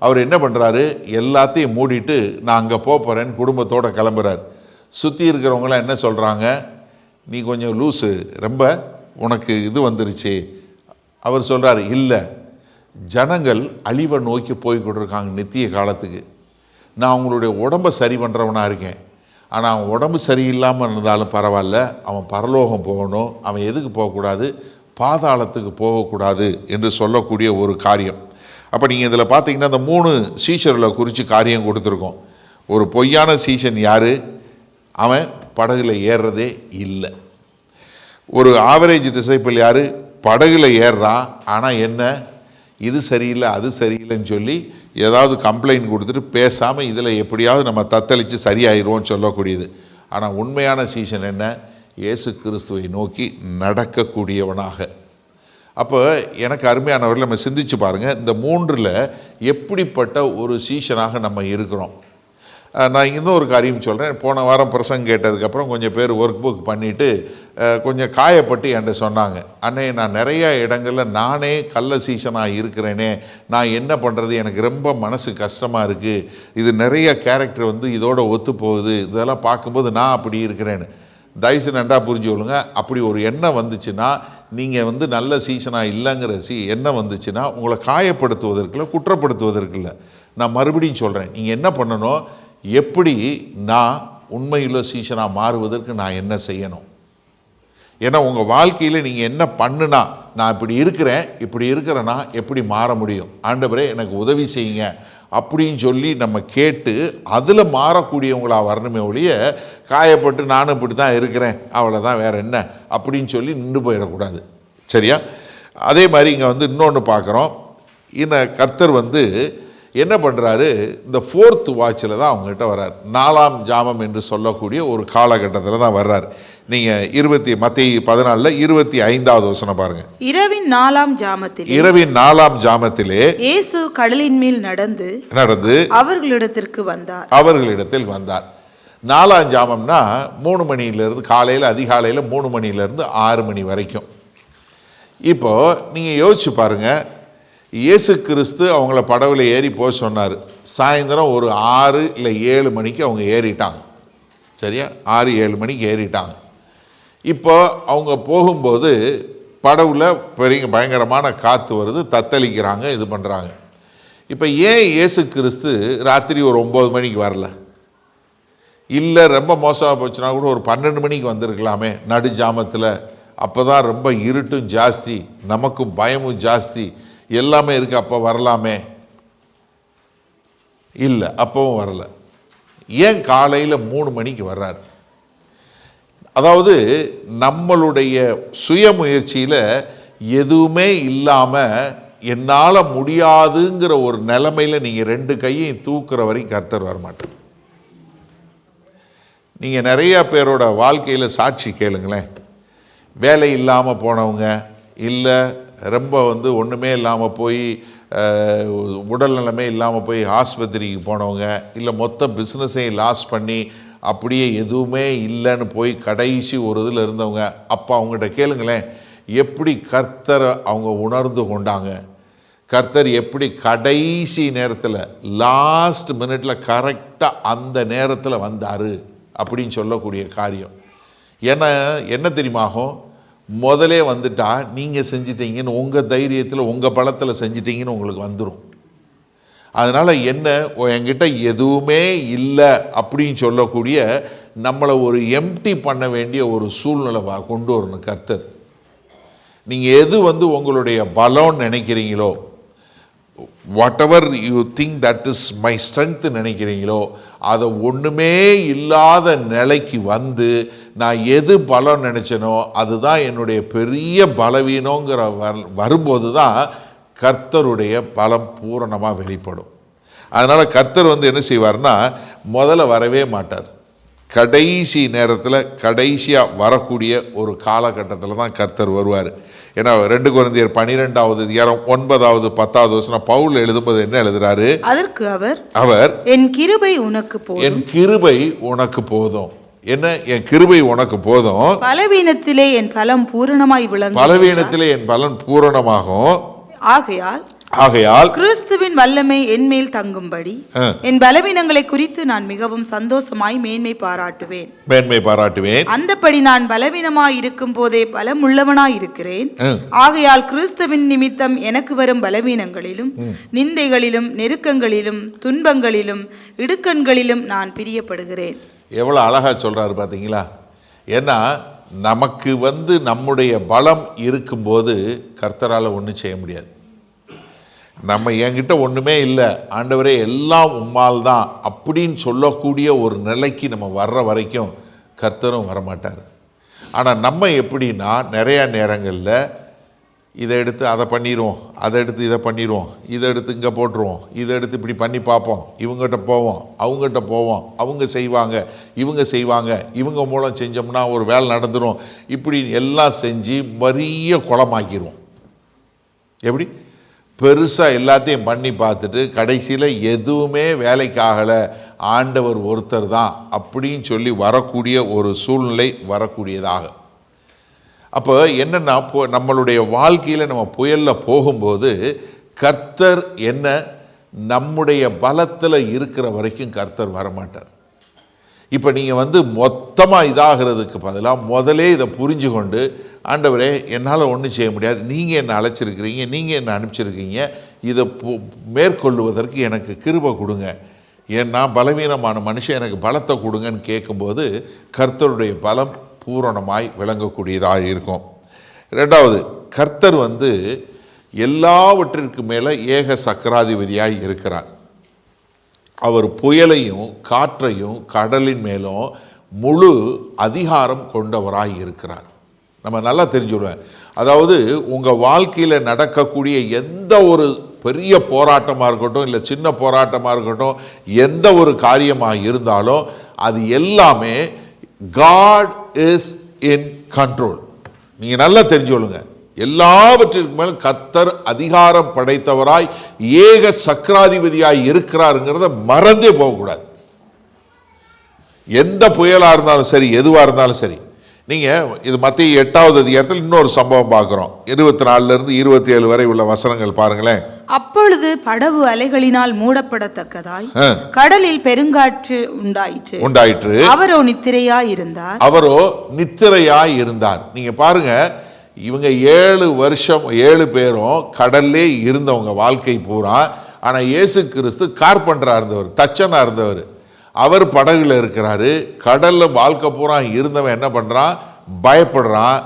அவர் என்ன பண்ணுறாரு, எல்லாத்தையும் மூடிட்டு நான் அங்கே போகிறேன்னு குடும்பத்தோடு கிளம்புறார். சுற்றி இருக்கிறவங்களாம் என்ன சொல்கிறாங்க, நீ கொஞ்சம் லூஸு, ரொம்ப உனக்கு இது வந்துருச்சு. அவர் சொல்கிறார், இல்லை, ஜனங்கள் அழிவை நோக்கி போய் கொண்டிருக்காங்க நித்திய காலத்துக்கு. நான் அவங்களுடைய உடம்பை சரி பண்ணுறவனாக இருக்கேன். ஆனால் அவன் உடம்பு சரியில்லாமல் இருந்தாலும் பரவாயில்ல, அவன் பரலோகம் போகணும். அவன் எதுக்கு போகக்கூடாது? பாதாளத்துக்கு போகக்கூடாது என்று சொல்லக்கூடிய ஒரு காரியம். அப்போ நீங்கள் இதில் பார்த்தீங்கன்னா இந்த 3 சீஷர்களை குறித்து காரியம் கொடுத்துருக்கோம். ஒரு பொய்யான சீஷன் யார்? அவன் படகுல ஏறுறதே இல்லை. ஒரு ஆவரேஜ் டிசைபிள் யார்? படகுல ஏறுறான், ஆனால் என்ன, இது சரியில்லை அது சரியில்லைன்னு சொல்லி ஏதாவது கம்ப்ளைண்ட் கொடுத்துட்டு பேசாமல் இதில் எப்படியாவது நம்ம தத்தளித்து சரியாயிருவோம்னு சொல்லக்கூடியது. ஆனால் உண்மையான சீசன் என்ன? இயேசு கிறிஸ்துவை நோக்கி நடக்கக்கூடியவனாக. அப்போ எனக்கு அருமையானவர்கள், நம்ம சிந்திச்சு பாருங்கள், இந்த 3ல் எப்படிப்பட்ட ஒரு சீஷனாக நம்ம இருக்கிறோம். நான் இன்னும் ஒரு காரியம் சொல்கிறேன். போன வாரம் பிரசங்கம் கேட்டதுக்கப்புறம் கொஞ்சம் பேர் ஒர்க் புக் பண்ணிவிட்டு கொஞ்சம் காயப்பட்டு என்கிட்ட சொன்னாங்க, அண்ணே நான் நிறையா இடங்களில் நானே கள்ள சீசனாக இருக்கிறேனே, நான் என்ன பண்ணுறது, எனக்கு ரொம்ப மனசு கஷ்டமாக இருக்குது, இது நிறைய கேரக்டர் இதோட ஒத்து போகுது, இதெல்லாம் பார்க்கும்போது நான் அப்படி இருக்கிறேன்னு. தயவுசெய்து நன்றா புரிஞ்சு கொள்ளுங்க. அப்படி ஒரு எண்ணம் வந்துச்சுன்னா, நீங்கள் நல்ல சீசனாக இல்லைங்கிற எண்ணம் வந்துச்சுன்னா, உங்களை காயப்படுத்துவதற்குள்ள, குற்றப்படுத்துவதற்குள்ள. நான் மறுபடியும் சொல்கிறேன், நீங்கள் என்ன பண்ணணும், எப்படி நான் உண்மையுள்ள சீசனாக மாறுவதற்கு நான் என்ன செய்யணும். ஏன்னா உங்கள் வாழ்க்கையில் நீங்கள் என்ன பண்ணுனா, நான் இப்படி இருக்கிறேன்னா எப்படி மாற முடியும், ஆண்டவரே எனக்கு உதவி செய்யுங்க அப்படின்னு சொல்லி நம்ம கேட்டு அதில் மாறக்கூடியவங்களாக வரணுமே ஒழிய, காயப்பட்டு நானும் இப்படி தான் இருக்கிறேன் அவ்வளோதான் வேறு என்ன அப்படின்னு சொல்லி நின்று போயிடக்கூடாது. சரியா? அதே மாதிரி இங்கே இன்னொன்று பார்க்குறோம். இந்த கர்த்தர் என்ன பண்ணுறாரு, இந்த 4th வாட்சில் தான் அவங்ககிட்ட வர்றார். 4ஆம் ஜாமம் என்று சொல்லக்கூடிய ஒரு காலகட்டத்தில் தான் வர்றார். நீங்கள் மத்தேயு 14 25வது வசனம் பாருங்க. இரவின் 4ஆம் ஜாமத்திலே இயேசு கடலின் மேல் நடந்து அவர்களிடத்தில் வந்தார். 4ஆம் ஜாமம்னா 3 மணியிலிருந்து காலையில், அதிகாலையில் 3 மணியிலிருந்து 6 மணி வரைக்கும். இப்போ நீங்கள் யோசிச்சு பாருங்க, இயேசு கிறிஸ்து அவங்கள படகுல ஏறி போக சொன்னார். சாயந்தரம் ஒரு 6 இல்லை 7 மணிக்கு அவங்க ஏறிட்டாங்க. சரியா? 6-7 மணிக்கு ஏறிட்டாங்க. இப்போ அவங்க போகும்போது படகுல பெரிய பயங்கரமான காற்று வருது, தத்தளிக்கிறாங்க, இது பண்ணுறாங்க. இப்போ ஏன் இயேசு கிறிஸ்து ராத்திரி ஒரு 9 மணிக்கு வரல? இல்லை ரொம்ப மோசமாக போச்சுன்னா கூட ஒரு 12 மணிக்கு வந்திருக்கலாமே, நடு ஜாமத்தில் அப்போ தான் ரொம்ப இருட்டும் ஜாஸ்தி, நமக்கும் பயமும் ஜாஸ்தி, எல்லாமே இருக்குது, அப்போ வரலாமே. இல்லை, அப்பவும் வரல. ஏன் காலையில் 3 மணிக்கு வர்றார்? அதாவது நம்மளுடைய சுயமுயற்சியில் எதுவுமே இல்லாமல் என்னால் முடியாதுங்கிற ஒரு நிலைமையில் நீங்கள் 2 கையையும் தூக்குற வரைக்கும் கர்த்தர் வரமாட்டார். நீங்கள் நிறையா பேரோட வாழ்க்கையில் சாட்சி கேளுங்களேன். வேலை இல்லாமல் போனவங்க, இல்லை ரொம்ப ஒன்றுமே இல்லாமல் போய் உடல் நிலைமை இல்லாமல் போய் ஆஸ்பத்திரிக்கு போனவங்க, இல்லை மொத்த பிஸ்னஸையும் லாஸ் பண்ணி அப்படியே எதுவுமே இல்லைன்னு போய் கடைசி ஒரு இதில் இருந்தவங்க, அப்போ அவங்ககிட்ட கேளுங்களேன், எப்படி கர்த்தரை அவங்க உணர்ந்து கொண்டாங்க, கர்த்தர் எப்படி கடைசி நேரத்தில் லாஸ்ட் மினிட்ல கரெக்டாக அந்த நேரத்தில் வந்தார் அப்படின்னு சொல்லக்கூடிய காரியம். ஏன்னா என்ன தெரியுமாகும், முதலே வந்துட்டா நீங்கள் செஞ்சிட்டீங்கன்னு உங்கள் தைரியத்தில் உங்கள் பலத்தில் செஞ்சிட்டீங்கன்னு உங்களுக்கு வந்துடும். அதனால் என்ன, என்கிட்ட எதுவுமே இல்லை அப்படின்னு சொல்லக்கூடிய நம்மளை ஒரு எம்டி பண்ண வேண்டிய ஒரு சூழ்நிலை கொண்டு வரணும் கர்த்தர். நீங்கள் எது உங்களுடைய பலம்னு நினைக்கிறீங்களோ, what ever you think that is my strength நினைக்கிறீங்களோ, அதை ஒன்றுமே இல்லாத நிலைக்கு நான் எது பலம் நினச்சேனோ அதுதான் என்னுடைய பெரிய பலவீனங்கிற வரும்போது தான் கர்த்தருடைய பலம் பூரணமாக வெளிப்படும். அதனால் கர்த்தர் என்ன செய்வார்னா, முதல்ல வரவே மாட்டார். கடைசி நேரத்தில் கடைசியாக வரக்கூடிய ஒரு காலகட்டத்தில் தான் கர்த்தர் வருவார். ஏன்னா 2 கொரிந்தியர் 12வது அதிகாரம் 9வது 10வது வசனம் பவுல் எழுதும்போது என்ன எழுதுறாரு? அதற்கு அவர் என் கிருபை உனக்கு போதும், என் கிருபை உனக்கு போதும். என்ன, என் கிருபை உனக்கு போதும், பலவீனத்திலே என் பலம் பூரணமாய் விளங்கும், பலவீனத்திலே என் பலன் பூரணமாகும். ஆகையால் கிறிஸ்துவின் வல்லமை என் மேல் தங்கும்படி என் பலவீனங்களை குறித்து நான் மிகவும் சந்தோஷமாய் மேன்மை பாராட்டுவேன். அந்தபடி நான் பலவீனமாய் இருக்கும் போதே பலம் உள்ளவனாய் இருக்கிறேன். ஆகையால் கிறிஸ்துவின் நிமித்தம் எனக்கு வரும் பலவீனங்களிலும் நிந்தைகளிலும் நெருக்கங்களிலும் துன்பங்களிலும் இடுக்கண்களிலும் நான் பிரியப்படுகிறேன். எவ்வளவு அழகா சொல்றாரு பாத்தீங்களா? ஏன்னா நமக்கு நம்முடைய பலம் இருக்கும்போது கர்த்தரால் ஒன்றும் செய்ய முடியாது. நம்ம என்கிட்ட ஒன்றுமே இல்லை ஆண்டவரே எல்லாம் உம்மால் தான் அப்படின்னு சொல்லக்கூடிய ஒரு நிலைக்கு நம்ம வர்ற வரைக்கும் கர்த்தரும் வரமாட்டார். ஆனால் நம்ம எப்படின்னா, நிறையா நேரங்களில் இதை எடுத்து அதை பண்ணிடுவோம், அதை எடுத்து இதை பண்ணிடுவோம், இதை எடுத்து இங்கே போட்டுருவோம், இதை எடுத்து இப்படி பண்ணி பார்ப்போம், இவங்ககிட்ட போவோம், அவங்ககிட்ட போவோம், அவங்க செய்வாங்க, இவங்க செய்வாங்க, இவங்க மூலம் செஞ்சோம்னா ஒரு வேலை நடந்துடும், இப்படி எல்லாம் செஞ்சு பெரிய குளமாக்கிடுவோம். எப்படி பெருசாக எல்லாத்தையும் பண்ணி பார்த்துட்டு கடைசியில் எதுவுமே வேலைக்காகலை, ஆண்டவர் ஒருத்தர் தான் அப்படின்னு சொல்லி வரக்கூடிய ஒரு சூழ்நிலை வரக்கூடியதாக. அப்போ என்னென்னா, நம்மளுடைய வாழ்க்கையில் நம்ம புயலில் போகும்போது கர்த்தர் நம்முடைய பலத்தில் இருக்கிற வரைக்கும் கர்த்தர் வரமாட்டார். இப்போ நீங்கள் மொத்தமாக இதாகிறதுக்கு பதிலாக முதலே இதை புரிஞ்சு கொண்டு, ஆண்டவரே என்னால் ஒன்றும் செய்ய முடியாது, நீங்கள் என்னை அழைச்சிருக்கிறீங்க, நீங்கள் என்னை அனுப்பிச்சிருக்கீங்க, இதை மேற்கொள்ளுவதற்கு எனக்கு கிருபை கொடுங்க, நான் பலவீனமான மனுஷன், எனக்கு பலத்தை கொடுங்கன்னு கேட்கும்போது கர்த்தருடைய பலம் பூரணமாய் விளங்கக்கூடியதாக இருக்கும். 2வது, கர்த்தர் எல்லாவற்றிற்கு மேலே ஏக சக்கராதிபதியாய் இருக்கிறார். அவர் புயலையும் காற்றையும் கடலின் மேலும் முழு அதிகாரம் கொண்டவராய் இருக்கிறார். நம்ம நல்லா தெரிஞ்சுடுவேன். அதாவது உங்கள் வாழ்க்கையில் நடக்கக்கூடிய எந்த ஒரு பெரிய போராட்டமாக இருக்கட்டும், இல்லை சின்ன போராட்டமாக இருக்கட்டும், எந்த ஒரு காரியமாக இருந்தாலும் அது எல்லாமே God is in control. நீங்கள் நல்லா தெரிஞ்சுக்கொள்ளுங்க. எல்லாவற்றிற்கு மேலும் கர்த்தர் அதிகாரம் படைத்தவராய் ஏக சக்கராதிபதியாய் இருக்கிறாருங்கிறத மறந்தே போகக்கூடாது. எந்த புயலாக இருந்தாலும் சரி, எதுவாக இருந்தாலும் சரி. நீங்கள் இது மத்திய 8வது அதிகாரத்தில் இன்னொரு சம்பவம் பார்க்குறோம். 24 to 27 வரை உள்ள வசனங்கள் பாருங்களேன். அப்பொழுது படகு அலைகளினால் மூடப்படத்தக்கதாய் கடலில் பெருங்காற்று உண்டாயிற்று. அவரோ நித்திரையாய் இருந்தார். நீங்க பாருங்க, இவங்க 7 வருஷம் 7 பேரும் கடல்லே இருந்தவங்க வாழ்க்கை பூரா. ஆனால் இயேசு கிறிஸ்து கார்பெண்டராக இருந்தவர், தச்சனாக இருந்தவர். அவர் படகுல இருக்கிறாரு. கடலில் வாழ்க்கை பூரா இருந்தவன் என்ன பண்ணுறான்? பயப்படுறான்.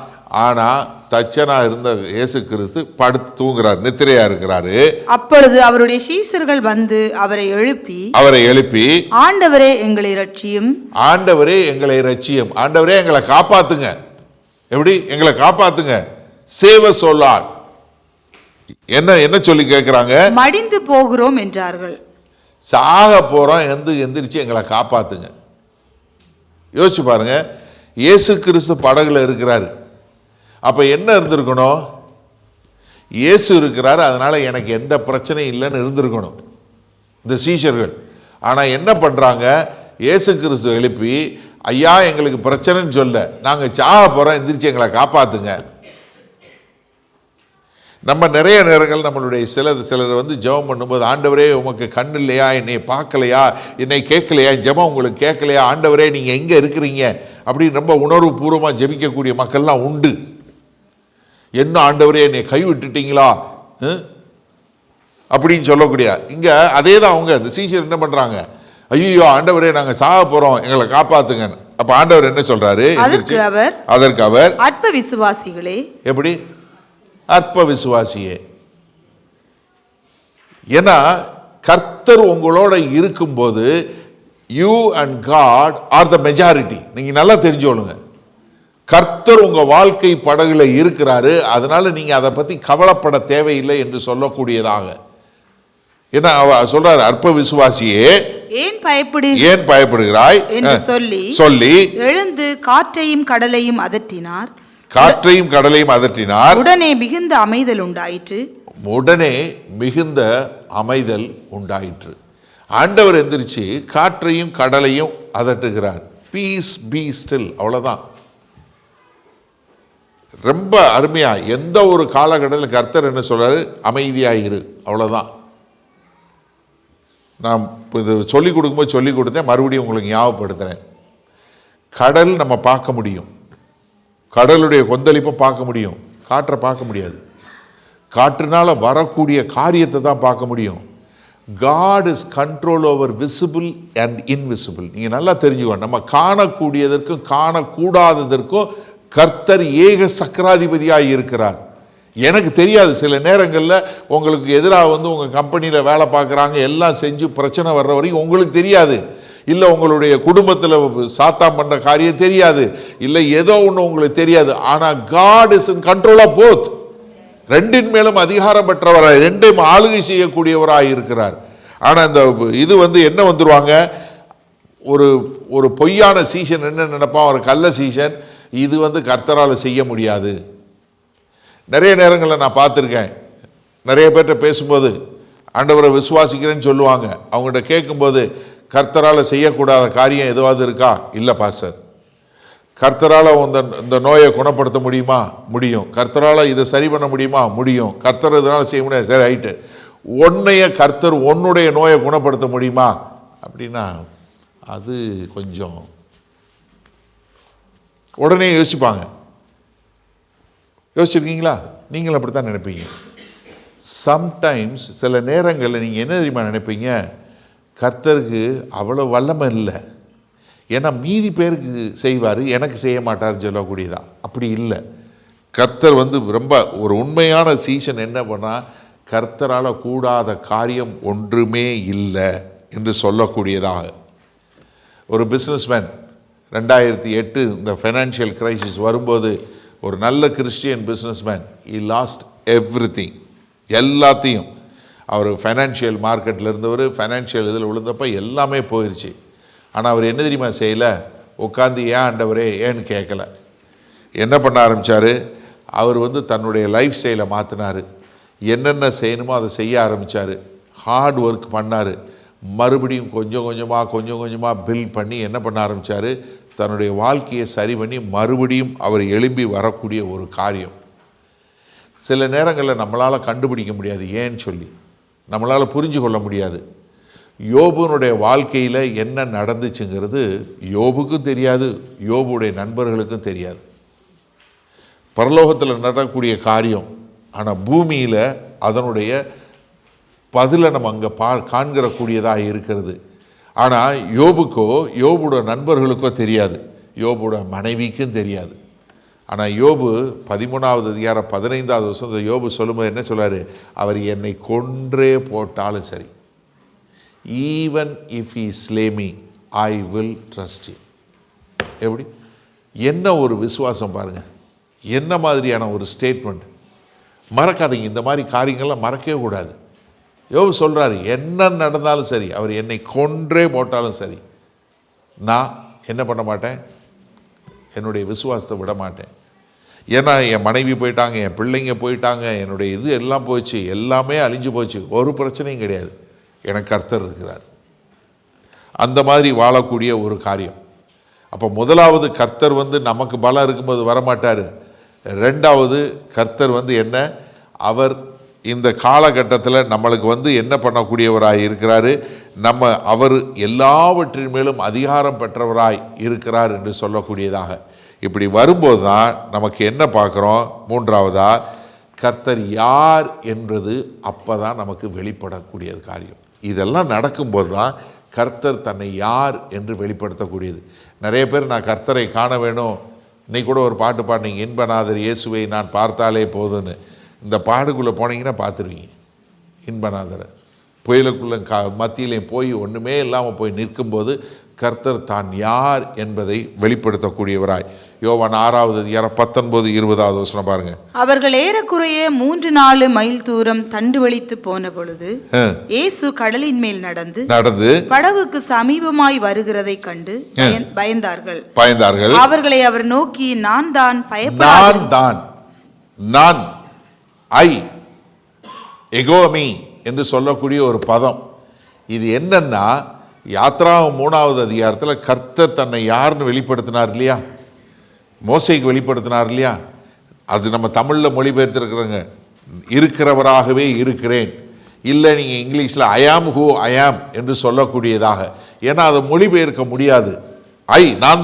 ஆனால் தச்சனா இருந்த இயேசு கிறிஸ்து படுத்து தூங்குறார், நித்திரையா இருக்கிறாரு. அப்பொழுது அவருடைய சீஷர்கள் வந்து அவரை எழுப்பி ஆண்டவரே எங்களை ரட்சியும், ஆண்டவரே எங்களை ரட்சியும், ஆண்டவரே எங்களை காப்பாத்துங்க. எப்படி எங்களை காப்பாத்துங்க? சேவ சொல்லார். என்ன சொல்லி கேட்கிறாங்க? மடிந்து போகிறோம் என்றார்கள். சாக போறோம், எந்திரிச்சு எங்களை காப்பாத்துங்க. யோசிச்சு பாருங்க, இயேசு கிறிஸ்து படகுல இருக்கிறாரு. அப்ப என்ன இருந்திருக்கணும்? இயேசு இருக்கிறாரு, அதனால எனக்கு எந்த பிரச்சனையும் இல்லைன்னு இருந்திருக்கணும் இந்த சீஷர்கள். ஆனா என்ன பண்றாங்க? இயேசு கிறிஸ்து எழுப்பி, ஐயா எங்களுக்கு பிரச்சனைன்னு சொல்ல, நாங்க சாக போறோம், எந்திரிச்சு எங்களை காப்பாத்துங்க. நம்ம நிறைய நேரங்கள் நம்மளுடைய சிலர் வந்து ஜெபம் பண்ணும்போது, ஆண்டவரே உமக்கு கண் இல்லையா, என்னை பார்க்கலையா, என்னை கேட்கலையா, ஜெபம் உங்களுக்கு கேட்கலையா, ஆண்டவரே நீங்க எங்க இருக்கிறீங்க அப்படின்னு ரொம்ப உணர்வு பூர்வமாக ஜெபிக்கக்கூடிய மக்கள்லாம் உண்டு. என்ன ஆண்டவரே என்னை கைவிட்டுட்டீங்களா அப்படின்னு சொல்லக்கூடிய இங்க அதே தான் அவங்க இந்த சீஷர் என்ன பண்றாங்க? ஐயோ ஆண்டவரே நாங்க சாக போறோம், எங்களை காப்பாத்துங்க. அப்ப ஆண்டவர் என்ன சொல்றாரு? அதற்கு அவர் அற்ப விசுவாசிகளே. எப்படி? அற்ப விசுவாசியே. ஏன்னா கர்த்தர் உங்களோட இருக்கும்போது you and God are the majority. நீங்க நல்லா தெரிஞ்சுக்கொள்ளுங்க, கர்த்தர் உங்க வாழ்க்கை படகுல இருக்கிறாரு, அதனால நீங்க அதை பத்தி கவலைப்பட தேவையில்லை என்று சொல்லக்கூடியதாக. ஏன்னா சொல்றாரு, அற்ப விசுவாசியே ஏன் பயப்படுகிறாய் என்று சொல்லி எழுந்து காற்றையும் கடலையும் அதட்டினார். உடனே மிகுந்த அமைதல் உண்டாயிற்று. ஆண்டவர் எந்திரிச்சு காற்றையும் கடலையும் அதட்டுகிறார். Piece B still. அவ்வளவுதான். ரொம்ப அருமையா எந்த ஒரு காலகட்டத்தில் கர்த்தர் என்ன சொல்றாரு? அமைதியாயிரு. அவ்வளவுதான். நான் இது சொல்லிக் கொடுக்கும்போது சொல்லிக் கொடுத்தேன், மறுபடியும் உங்களுக்கு ஞாபகப்படுத்துறேன். கடல் நம்ம பார்க்க முடியும், கடலுடைய கொந்தளிப்பை பார்க்க முடியும், காற்றை பார்க்க முடியாது. காற்றுனால வரக்கூடிய காரியத்தை தான் பார்க்க முடியும். God is control over visible and invisible. நீங்க நல்லா தெரிஞ்சுக்கணும், நம்ம காணக்கூடியதற்கும் காணக்கூடாததற்கும் கர்த்தர் ஏக சக்கராதிபதியாக இருக்கிறார். எனக்கு தெரியாது, சில நேரங்களில் உங்களுக்கு எதிராக வந்து உங்கள் கம்பெனியில் வேலை பார்க்குறாங்க, எல்லாம் செஞ்சு பிரச்சனை வர்ற வரைக்கும் உங்களுக்கு தெரியாது. இல்லை உங்களுடைய குடும்பத்தில் சாத்தாம் பண்ணுற காரியம் தெரியாது, இல்லை ஏதோ ஒன்று உங்களுக்கு தெரியாது. ஆனால் God is in control of both. ரெண்டின் மேலும் அதிகாரம் பெற்றவராய், ரெண்டையும் ஆளுகை செய்யக்கூடியவராய் இருக்கிறார். ஆனால் இந்த இது வந்து என்ன வந்துருவாங்க, ஒரு பொய்யான சீசன் என்ன நினைப்பான், ஒரு கள்ள சீசன், இது வந்து கர்த்தரால் செய்ய முடியாது. நிறைய நேரங்களில் நான் பார்த்துருக்கேன், நிறைய பேர்கிட்ட பேசும்போது ஆண்டவரை விசுவாசிக்கிறேன்னு சொல்லுவாங்க. அவங்கள்ட்ட கேட்கும்போது, கர்த்தரால் செய்யக்கூடாத காரியம் எதுவாவது இருக்கா? இல்லை பாஸ்டர். கர்த்தரால் இந்த நோயை குணப்படுத்த முடியுமா? முடியும். கர்த்தரால் இதை சரி பண்ண முடியுமா? முடியும். கர்த்தர் இதனால் செய்ய முடியாது. சரி ரைட்டு. உன்னைய கர்த்தர் உன்னுடைய நோயை குணப்படுத்த முடியுமா அப்படின்னா அது கொஞ்சம் உடனே யோசிப்பாங்க. யோசிச்சிருக்கீங்களா? நீங்களும் அப்படித்தான் நினைப்பீங்க. சம்டைம்ஸ் சில நேரங்களில் நீங்கள் என்ன தெரியுமா நினைப்பீங்க, கர்த்தருக்கு அவ்வளோ வல்லமை இல்லை, ஏன்னா மீதி பேருக்கு செய்வார், எனக்கு செய்ய மாட்டார்னு சொல்லக்கூடியதா. அப்படி இல்லை. கர்த்தர் வந்து ரொம்ப ஒரு உண்மையான சீசன் என்ன பண்ணால், கர்த்தரால் கூடாத காரியம் ஒன்றுமே இல்லை என்று சொல்லக்கூடியதாக. ஒரு பிஸ்னஸ்மேன் 2008 இந்த ஃபைனான்ஷியல் கிரைசிஸ் வரும்போது, ஒரு நல்ல Christian businessman, he lost everything, எல்லாத்தையும். அவர் ஃபைனான்ஷியல் மார்க்கெட்டில் இருந்தவர், ஃபைனான்ஷியல் இதில் விழுந்தப்போ எல்லாமே போயிடுச்சு. ஆனால் அவர் என்ன தெரியுமா செய்யலை? உட்காந்து ஏன் ஆண்டவரே ஏன்னு கேட்கல. என்ன பண்ண ஆரம்பித்தார்? அவர் வந்து தன்னுடைய லைஃப் ஸ்டைலை மாற்றினார். என்னென்ன செய்யணுமோ அதை செய்ய ஆரம்பித்தார். ஹார்ட் ஒர்க் பண்ணார். மறுபடியும் கொஞ்சம் கொஞ்சமாக பில்ட் பண்ணி என்ன பண்ண ஆரம்பித்தார்? தன்னுடைய வாழ்க்கையை சரி பண்ணி மறுபடியும் அவர் எழும்பி வரக்கூடிய ஒரு காரியம். சில நேரங்களில் நம்மளால் கண்டுபிடிக்க முடியாது, ஏன்னு சொல்லி நம்மளால் புரிஞ்சு கொள்ள முடியாது. யோபுனுடைய வாழ்க்கையில் என்ன நடந்துச்சுங்கிறது யோபுக்கும் தெரியாது, யோபுடைய நண்பர்களுக்கும் தெரியாது. பரலோகத்தில் நடக்கக்கூடிய காரியம், ஆனால் பூமியில் அதனுடைய பதிலை நம்ம அங்கே காண்கிறக்கூடியதாக இருக்கிறது. ஆனால் யோபுக்கோ யோபுடைய நண்பர்களுக்கோ தெரியாது, யோபுடைய மனைவிக்கும் தெரியாது. ஆனால் யோபு 13வது அதிகாரம் 15வது வசனம் யோபு சொல்லும்போது என்ன சொல்றாரு? அவர் என்னை கொன்றே போட்டாலும் சரி, even if he slay me I will trust him. எப்படி? என்ன ஒரு விசுவாசம் பாருங்க, என்ன மாதிரியான ஒரு ஸ்டேட்மெண்ட். மறக்காதீங்க, இந்த மாதிரி காரியங்கள்லாம் மறக்கவே கூடாது. யோபு சொல்றாரு, என்ன நடந்தாலும் சரி, அவர் என்னை கொன்றே போட்டாலும் சரி, நான் என்ன பண்ண மாட்டேன், என்னுடைய விசுவாசத்தை விட மாட்டேன். ஏன்னா என் மனைவி போயிட்டாங்க, என் பிள்ளைங்க போயிட்டாங்க, என்னுடைய இது எல்லாம் போச்சு, எல்லாமே அழிஞ்சு போச்சு, ஒரு பிரச்சனையும் கிடையாது, எனக்கு கர்த்தர் இருக்கிறார். அந்த மாதிரி வாழக்கூடிய ஒரு காரியம். அப்போ முதலாவது கர்த்தர் நமக்கு பலம் இருக்கும்போது வரமாட்டார். ரெண்டாவது கர்த்தர் என்ன, அவர் இந்த காலகட்டத்தில் நம்மளுக்கு என்ன பண்ணக்கூடியவராய் இருக்கிறாரு, அவர் எல்லாவற்றின் மேலும் அதிகாரம் பெற்றவராய் இருக்கிறார் என்று சொல்லக்கூடியதாக. இப்படி வரும்போது தான் நமக்கு என்ன பார்க்குறோம்? மூன்றாவதா, கர்த்தர் யார் என்பது அப்போ தான் நமக்கு வெளிப்படக்கூடிய காரியம். இதெல்லாம் நடக்கும்போது தான் கர்த்தர் தன்னை யார் என்று வெளிப்படுத்தக்கூடியது. நிறைய பேர் நான் கர்த்தரை காண வேணும், இன்னைக்கு கூட ஒரு பாட்டு பாடினீங்க, இன்பநாதர் இயேசுவை நான் பார்த்தாலே போதுன்னு. இந்த பாடுக்குள்ளே போனீங்கன்னா பார்த்துருவீங்க இன்பநாதரை. புயலுக்குள்ள மத்தியிலையும் போய் ஒன்றுமே இல்லாமல் போய் நிற்கும்போது கர்த்தர் தான் யார் என்பதை வெளிப்படுத்தக்கூடியவராய். யோவான் 6வது அதிகாரம் 19-20வது வசனம் பாருங்க. அவர்கள் ஏறக்குறைய 3-4 மைல் தூரம் தண்டு வலித்து போன பொழுது இயேசு கடலின் மேல் நடந்து படவுக்கு சமீபமாய் வருகிறதை கண்டு பயந்தார்கள். அவர்களை அவர் நோக்கி, நான் தான், பயப்படாதீர்கள், நான் ஐ எகோமி என்று சொல்லக்கூடிய ஒரு பதம். இது என்னன்னா, யாத்ராகம் 3வது அதிகாரத்தில் கர்த்தர் தன்னை யாருன்னு வெளிப்படுத்தினார் இல்லையா, மோசேக்கு வெளிப்படுத்தினார் இல்லையா, அது நம்ம தமிழில் மொழிபெயர்த்திருக்கிறோங்க, இருக்கிறவராகவே இருக்கிறேன். இல்லை நீங்கள் இங்கிலீஷில் ஐ ஆம் ஹூ ஐ ஆம் என்று சொல்லக்கூடியதாக. ஏன்னா அதை மொழிபெயர்க்க முடியாது. நான்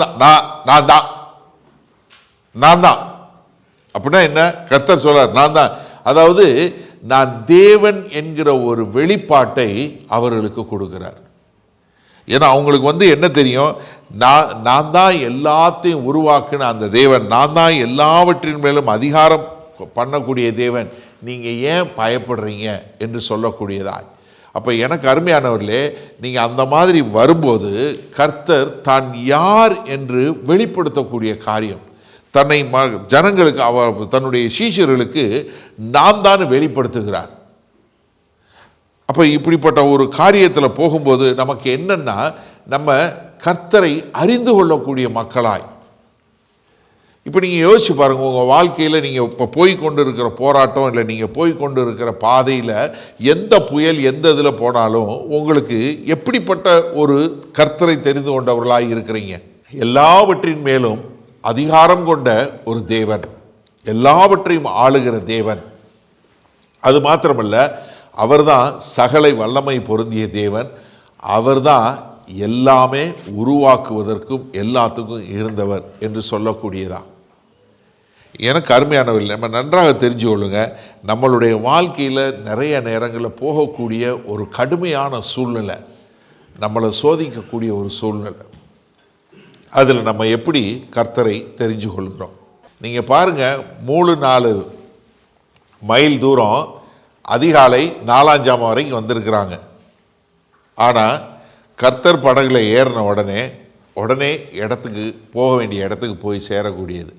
தான் அப்படின்னா என்ன? கர்த்தர் சொல்றார் நான் தான். அதாவது நான் தேவன் என்கிற ஒரு வெளிப்பாட்டை அவர்களுக்கு கொடுக்கிறார். ஏன்னா அவங்களுக்கு என்ன தெரியும், நான் தான் எல்லாத்தையும் உருவாக்குன அந்த தேவன், நான் தான் எல்லாவற்றின் மேலும் அதிகாரம் பண்ணக்கூடிய தேவன், நீங்கள் ஏன் பயப்படுறீங்க என்று சொல்லக்கூடியதாய். அப்போ எனக்கு அருமையானவர்களே, நீங்கள் அந்த மாதிரி வரும்போது கர்த்தர் தான் யார் என்று வெளிப்படுத்தக்கூடிய காரியம், தன்னை ஜனங்களுக்கு, அவர் தன்னுடைய சீஷர்களுக்கு நான் தான் வெளிப்படுத்துகிறார். அப்போ இப்படிப்பட்ட ஒரு காரியத்தில் போகும்போது நமக்கு என்னன்னா, நம்ம கர்த்தரை அறிந்து கொள்ளக்கூடிய மக்களாய். இப்போ நீங்கள் யோசிச்சு பாருங்கள், உங்கள் வாழ்க்கையில் நீங்கள் இப்போ போய் கொண்டு இருக்கிற போராட்டம், இல்லை நீங்கள் போய் கொண்டு இருக்கிற பாதையில் எந்த புயல் எந்த இதில் போனாலும் உங்களுக்கு எப்படிப்பட்ட ஒரு கர்த்தரை தெரிந்து கொண்டவர்களாய் இருக்கிறீங்க? எல்லாவற்றின் மேலும் அதிகாரம் கொண்ட ஒரு தேவன், எல்லாவற்றையும் ஆளுகிற தேவன். அது மாத்திரமல்ல, அவர்தான் சகல வல்லமை பொருந்திய தேவன், அவர்தான் எல்லாமே உருவாக்குவதற்கும் எல்லாத்துக்கும் இருந்தவர் என்று சொல்லக்கூடியதான். எனக்கு அருமையானவர்கள், நம்ம நன்றாக தெரிஞ்சு கொள்ளுங்க, நம்மளுடைய வாழ்க்கையில் நிறைய நேரங்களில் போகக்கூடிய ஒரு கடுமையான சூழ்நிலை, நம்மளை சோதிக்கக்கூடிய ஒரு சூழ்நிலை, அதில் நம்ம எப்படி கர்த்தரை தெரிஞ்சு கொள்கிறோம்? நீங்கள் பாருங்கள், 3-4 மைல் தூரம் அதிகாலை 4ஆம் ஜாமம் வரைக்கும் வந்திருக்கிறாங்க. ஆனால் கர்த்தர் படகுல ஏறின உடனே இடத்துக்கு போக வேண்டிய இடத்துக்கு போய் சேரக்கூடியது.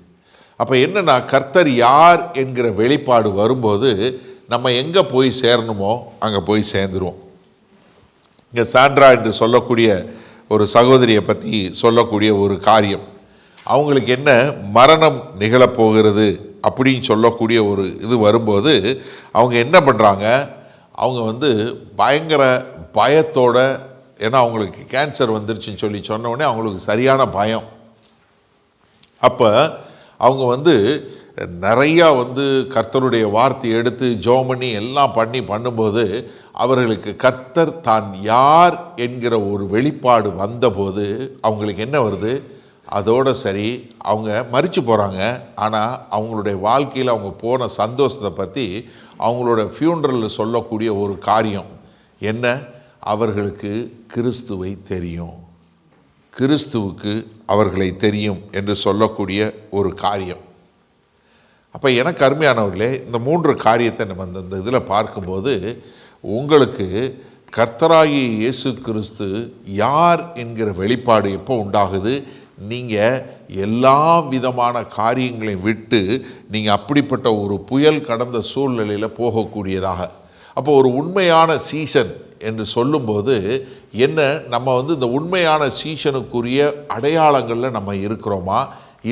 அப்போ என்னன்னா, கர்த்தர் யார் என்கிற வெளிப்பாடு வரும்போது நம்ம எங்கே போய் சேரணுமோ அங்கே போய் சேர்ந்துருவோம். இங்கே சாண்ட்ரா என்று சொல்லக்கூடிய ஒரு சகோதரியை பற்றி சொல்லக்கூடிய ஒரு காரியம், அவங்களுக்கு என்ன மரணம் நிகழப்போகிறது அப்படின்னு சொல்லக்கூடிய ஒரு இது வரும்போது அவங்க என்ன பண்ணுறாங்க, அவங்க பயங்கர பயத்தோட, ஏன்னா அவங்களுக்கு கேன்சர் வந்துருச்சுன்னு சொன்ன உடனே அவங்களுக்கு சரியான பயம். அப்போ அவங்க நிறையா கர்த்தருடைய வார்த்தை எடுத்து ஜெபம் பண்ணி எல்லாம் பண்ணும்போது அவர்களுக்கு கர்த்தர் தான் யார் என்கிற ஒரு வெளிப்பாடு வந்தபோது அவங்களுக்கு என்ன வருது, அதோடு சரி அவங்க மரித்து போகிறாங்க. ஆனால் அவங்களுடைய வாழ்க்கையில் அவங்க போன சந்தோஷத்தை பற்றி அவங்களோட ஃபியூனரலில் சொல்லக்கூடிய ஒரு காரியம் என்ன, அவர்களுக்கு கிறிஸ்துவை தெரியும், கிறிஸ்துவுக்கு அவர்களை தெரியும் என்று சொல்லக்கூடிய ஒரு காரியம். அப்போ எனக்கு அருமையானவர்களே, இந்த 3 காரியத்தை நம்ம இந்த இதில் பார்க்கும்போது உங்களுக்கு கர்த்தராகிய இயேசு கிறிஸ்து யார் என்கிற வெளிப்பாடு எப்போ உண்டாகுது? நீங்கள் எல்லா விதமான காரியங்களையும் விட்டு நீங்கள் அப்படிப்பட்ட ஒரு புயல் கடந்த சூழ்நிலையில் போகக்கூடியதாக. அப்போ ஒரு உண்மையான சீசன் என்று சொல்லும்போது என்ன, நம்ம இந்த உண்மையான சீசனுக்குரிய அடையாளங்களில் நம்ம இருக்கிறோமா,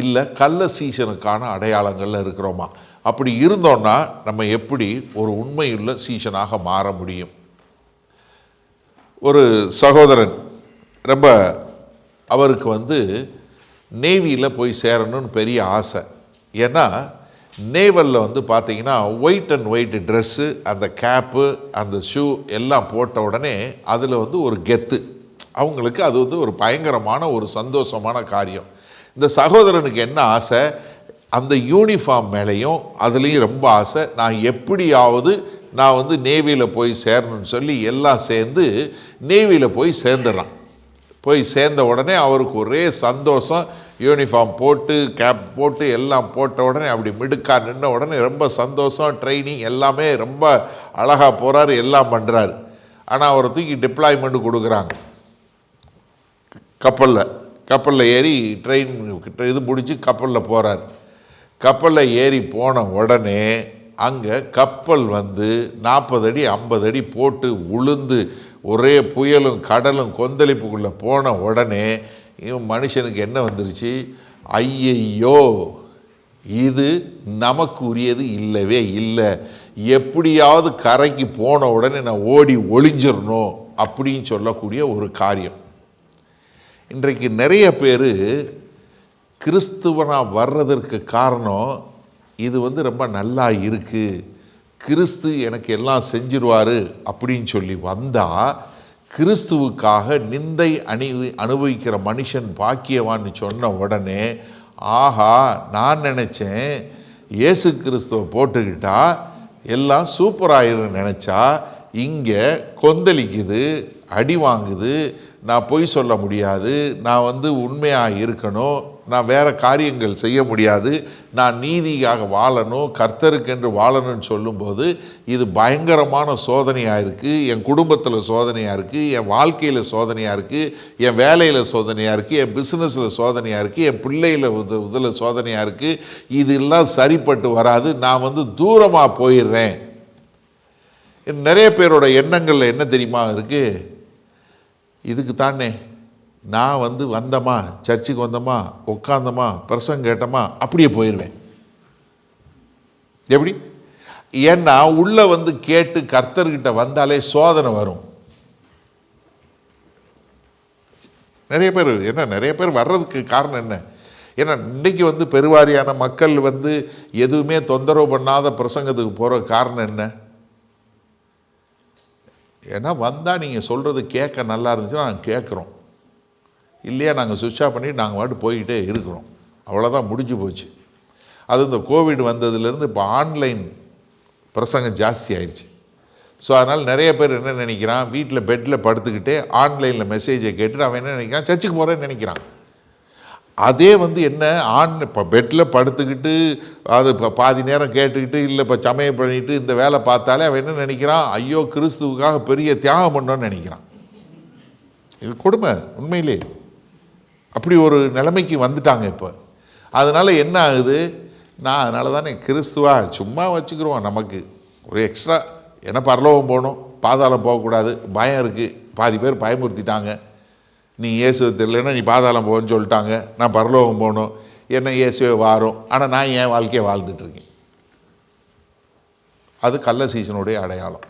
இல்லை கள்ள சீசனுக்கான அடையாளங்களில் இருக்கிறோமா? அப்படி இருந்தோன்னா நம்ம எப்படி ஒரு உண்மையுள்ள சீசனாக மாற முடியும்? ஒரு சகோதரன் ரொம்ப அவருக்கு நேவியில் போய் சேரணும்னு பெரிய ஆசை. ஏன்னா நேவலில் பார்த்தீங்கன்னா ஒயிட் அண்ட் ஒயிட் ட்ரெஸ்ஸு, அந்த கேப்பு, அந்த ஷூ எல்லாம் போட்ட உடனே அதில் ஒரு கெத்து, அவங்களுக்கு அது ஒரு பயங்கரமான ஒரு சந்தோஷமான காரியம். இந்த சகோதரனுக்கு என்ன ஆசை? அந்த யூனிஃபார்ம் மேலேயும் அதுலேயும் ரொம்ப ஆசை. நான் எப்படியாவது நான் நேவியில் போய் சேரணும்னு சொல்லி எல்லாம் சேர்ந்து நேவியில் போய் சேர்ந்துடுறான். போய் சேர்ந்த உடனே அவருக்கு ஒரே சந்தோஷம். யூனிஃபார்ம் போட்டு கேப் போட்டு எல்லாம் போட்ட உடனே அப்படி மிடுக்கா நின்ன உடனே ரொம்ப சந்தோஷம். ட்ரைனிங் எல்லாமே ரொம்ப அழகாக போகிறாரு, எல்லாம் பண்ணுறாரு. ஆனால் அவரை தூக்கி டிப்ளாய்மெண்ட்டு கொடுக்குறாங்க. கப்பலில் ஏறி ட்ரெயின் இது முடித்து கப்பலில் போகிறார். கப்பலில் ஏறி போன உடனே அங்கே கப்பல் 40 அடி 50 அடி போட்டு உளுந்து ஒரே புயலும் கடலும் கொந்தளிப்புக்குள்ளே போன உடனே இவன் மனுஷனுக்கு என்ன வந்துருச்சு? ஐயையோ, இது நமக்கு உரியது இல்லவே இல்லை, எப்படியாவது கரைக்கு போன உடனே நான் ஓடி ஒளிஞ்சிடணும் அப்படின்னு சொல்லக்கூடிய ஒரு காரியம். இன்றைக்கு நிறைய பேர் கிறிஸ்துவனாக வர்றதற்கு காரணம் இது ரொம்ப நல்லா இருக்குது, கிறிஸ்து எனக்கு எல்லாம் செஞ்சிருவார் அப்படின்னு சொல்லி வந்தால் கிறிஸ்துவுக்காக நிந்தை அனுபவிக்கிற மனுஷன் பாக்கியவான்னு சொன்ன உடனே, ஆஹா நான் நினச்சேன் இயேசு கிறிஸ்துவை போட்டுக்கிட்டா எல்லாம் சூப்பராகிருன்னு நினச்சா இங்கே கொந்தளிக்குது, அடி வாங்குது, நான் பொய் சொல்ல முடியாது, நான் உண்மையாக இருக்கணும், நான் வேறு காரியங்கள் செய்ய முடியாது, நான் நீதியாக வாழணும், கர்த்தருக்கென்று வாழணும்னு சொல்லும்போது இது பயங்கரமான சோதனையாக இருக்குது. என் குடும்பத்தில் சோதனையாக இருக்குது, என் வாழ்க்கையில் சோதனையாக இருக்குது, என் வேலையில் சோதனையாக இருக்குது, என் பிஸ்னஸில் சோதனையாக இருக்குது, என் பிள்ளையில் இதில் சோதனையாக இருக்குது, இதெல்லாம் சரிப்பட்டு வராது, நான் தூரமாக போயிடுறேன். நிறைய பேரோட எண்ணங்களில் என்ன தெரியுமா இருக்குது? இதுக்கு தானே நான் வந்தோமா, சர்ச்சுக்கு வந்தோமா, உட்காந்தோமா, பிரசங்கம் கேட்டோமா, அப்படியே போயிடுவேன். எப்படி? ஏன்னா உள்ளே கேட்டு கர்த்தர்கிட்ட வந்தாலே சோதனை வரும். நிறைய பேர் வர்றதுக்கு காரணம் என்ன? ஏன்னா இன்றைக்கி பெருவாரியான மக்கள் எதுவுமே தொந்தரவு பண்ணாத பிரசங்கத்துக்கு போகிற காரணம் என்ன? ஏன்னா வந்தால் நீங்கள் சொல்கிறது கேட்க நல்லா இருந்துச்சுன்னா நாங்கள் கேட்குறோம், இல்லையா நாங்கள் சுவிட்ச் ஆஃப் பண்ணிவிட்டு நாங்கள் பாட்டு போய்கிட்டே இருக்கிறோம். அவ்வளோதான், முடிஞ்சு போச்சு. அது இந்த கோவிட் வந்ததுலேருந்து இப்போ ஆன்லைன் பிரசங்கம் ஜாஸ்தி ஆயிடுச்சு. ஸோ அதனால் நிறைய பேர் என்ன நினைக்கிறான், வீட்டில் பெட்டில் படுத்துக்கிட்டே ஆன்லைனில் மெசேஜை கேட்டுட்டு அவன் என்ன நினைக்கிறான், சர்ச்சுக்கு போகிறேன்னு நினைக்கிறான். அதே என்ன இப்போ பெட்டில் படுத்துக்கிட்டு அது இப்போ பாதி நேரம் கேட்டுக்கிட்டு இல்லை இப்போ சமயம் பண்ணிட்டு இந்த வேலை பார்த்தாலே அவன் என்ன நினைக்கிறான், ஐயோ கிறிஸ்துவுக்காக பெரிய தியாகம் பண்ணோன்னு நினைக்கிறான். இது கொடுமை உண்மையிலே. அப்படி ஒரு நிலைமைக்கு வந்துட்டாங்க இப்போ. அதனால் என்ன ஆகுது, நான் அதனால தானே கிறிஸ்துவா சும்மா வச்சுக்கிறோம், நமக்கு ஒரு எக்ஸ்ட்ரா, ஏன்னா பரலோகம் போகணும், பாதாளம் போகக்கூடாது, பயம் இருக்குது. பாதி பேர் பயமுறுத்திட்டாங்க, நீ இயேசுவை தெரியலன்னா நீ பாதாளம் போகணும்னு சொல்லிட்டாங்க, நான் பரலோகம் போகணும், என்ன இயேசுவே வாரும், ஆனால் நான் என் வாழ்க்கையை வாழ்ந்துட்டுருக்கேன். அது கள்ள சீசனுடைய அடையாளம்.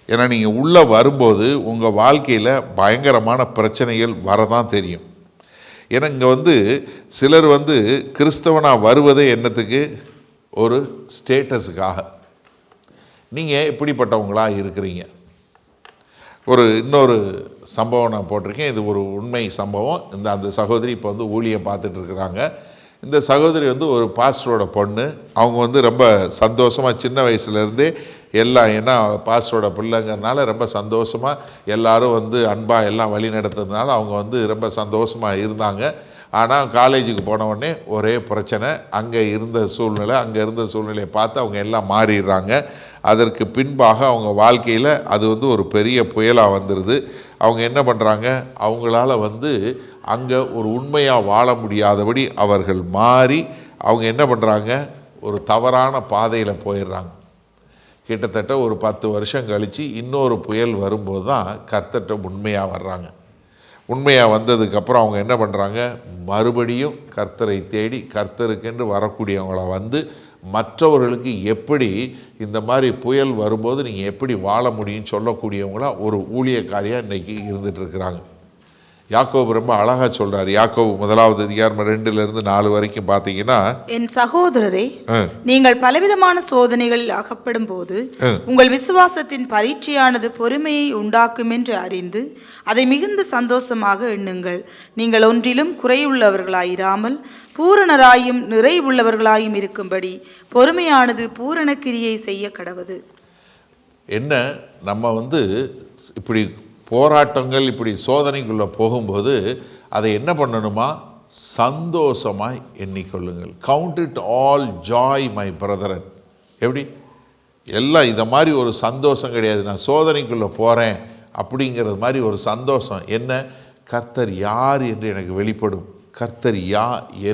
ஏன்னா நீங்கள் உள்ளே வரும்போது உங்கள் வாழ்க்கையில் பயங்கரமான பிரச்சனைகள் வரதான் தெரியும். ஏன்னா இங்கே சிலர் கிறிஸ்தவனாக வருவதே என்னத்துக்கு, ஒரு ஸ்டேட்டஸுக்காக. நீங்கள் எப்படிப்பட்டவங்களாக இருக்கிறீங்க? இன்னொரு சம்பவம் நான் போட்டிருக்கேன், இது ஒரு உண்மை சம்பவம். அந்த சகோதரி இப்போ ஊழியம் பார்த்துட்ருக்குறாங்க. இந்த சகோதரி ஒரு பாஸ்டரோட பொண்ணு. அவங்க ரொம்ப சந்தோஷமாக சின்ன வயசுலேருந்தே எல்லாம், ஏன்னா பாஸ்டரோட பிள்ளைங்கிறதுனால ரொம்ப சந்தோஷமாக எல்லோரும் அன்பாக எல்லாம் வழி நடத்துறதுனால அவங்க ரொம்ப சந்தோஷமாக இருந்தாங்க. ஆனால் காலேஜுக்கு போன உடனே ஒரே பிரச்சனை, அங்கே இருந்த சூழ்நிலையை பார்த்து அவங்க எல்லாம் மாறிடுறாங்க. அதற்கு பின்பாக அவங்க வாழ்க்கையில் அது ஒரு பெரிய புயலாக வந்துடுது. அவங்க என்ன பண்ணுறாங்க, அவங்களால அங்கே ஒரு உண்மையாக வாழ முடியாதபடி அவர்கள் மாறி அவங்க என்ன பண்ணுறாங்க, ஒரு தவறான பாதையில் போயிடுறாங்க. கிட்டத்தட்ட ஒரு 10 வருஷம் கழித்து இன்னொரு புயல் வரும்போது தான் கர்த்தர்கிட்ட உண்மையாக வர்றாங்க. உண்மையாக வந்ததுக்கப்புறம் அவங்க என்ன பண்ணுறாங்க, மறுபடியும் கர்த்தரை தேடி கர்த்தருக்கென்று வரக்கூடியவங்கள மற்றவர்களுக்கு எப்படி இந்த மாதிரி புயல் வரும்போது நீங்கள் எப்படி வாழ முடியும்னு சொல்லக்கூடியவங்களா ஒரு ஊழியக்காரியாக இன்றைக்கி இருந்துகிட்ருக்குறாங்க. யாக்கோபு ரொம்ப அழகாக சொல்கிறார். யாக்கோபு 1 அதிகாரம் 2-4 வரைக்கும் பார்த்தீங்கன்னா, என் சகோதரரே, நீங்கள் பலவிதமான சோதனைகளில் அகப்படும் போது உங்கள் விசுவாசத்தின் பரீட்சையானது பொறுமையை உண்டாக்கும் என்று அறிந்து அதை மிகுந்த சந்தோஷமாக எண்ணுங்கள். நீங்கள் ஒன்றிலும் குறையுள்ளவர்களாயிராமல் பூரணராயும் நிறைவுள்ளவர்களாயும் இருக்கும்படி பொறுமையானது பூரண கிரியை செய்ய கடவது. என்ன, நம்ம இப்படி போராட்டங்கள் இப்படி சோதனைக்குள்ளே போகும்போது அதை என்ன பண்ணணுமா, சந்தோஷமாய் எண்ணிக்கொள்ளுங்கள். Count it all joy my brethren. எப்படி எல்லாம் இதை மாதிரி ஒரு சந்தோஷம் கிடையாது, நான் சோதனைக்குள்ளே போகிறேன் அப்படிங்கிறது மாதிரி ஒரு சந்தோஷம். என்ன, கர்த்தர் யார் என்று எனக்கு வெளிப்படும், கர்த்தர்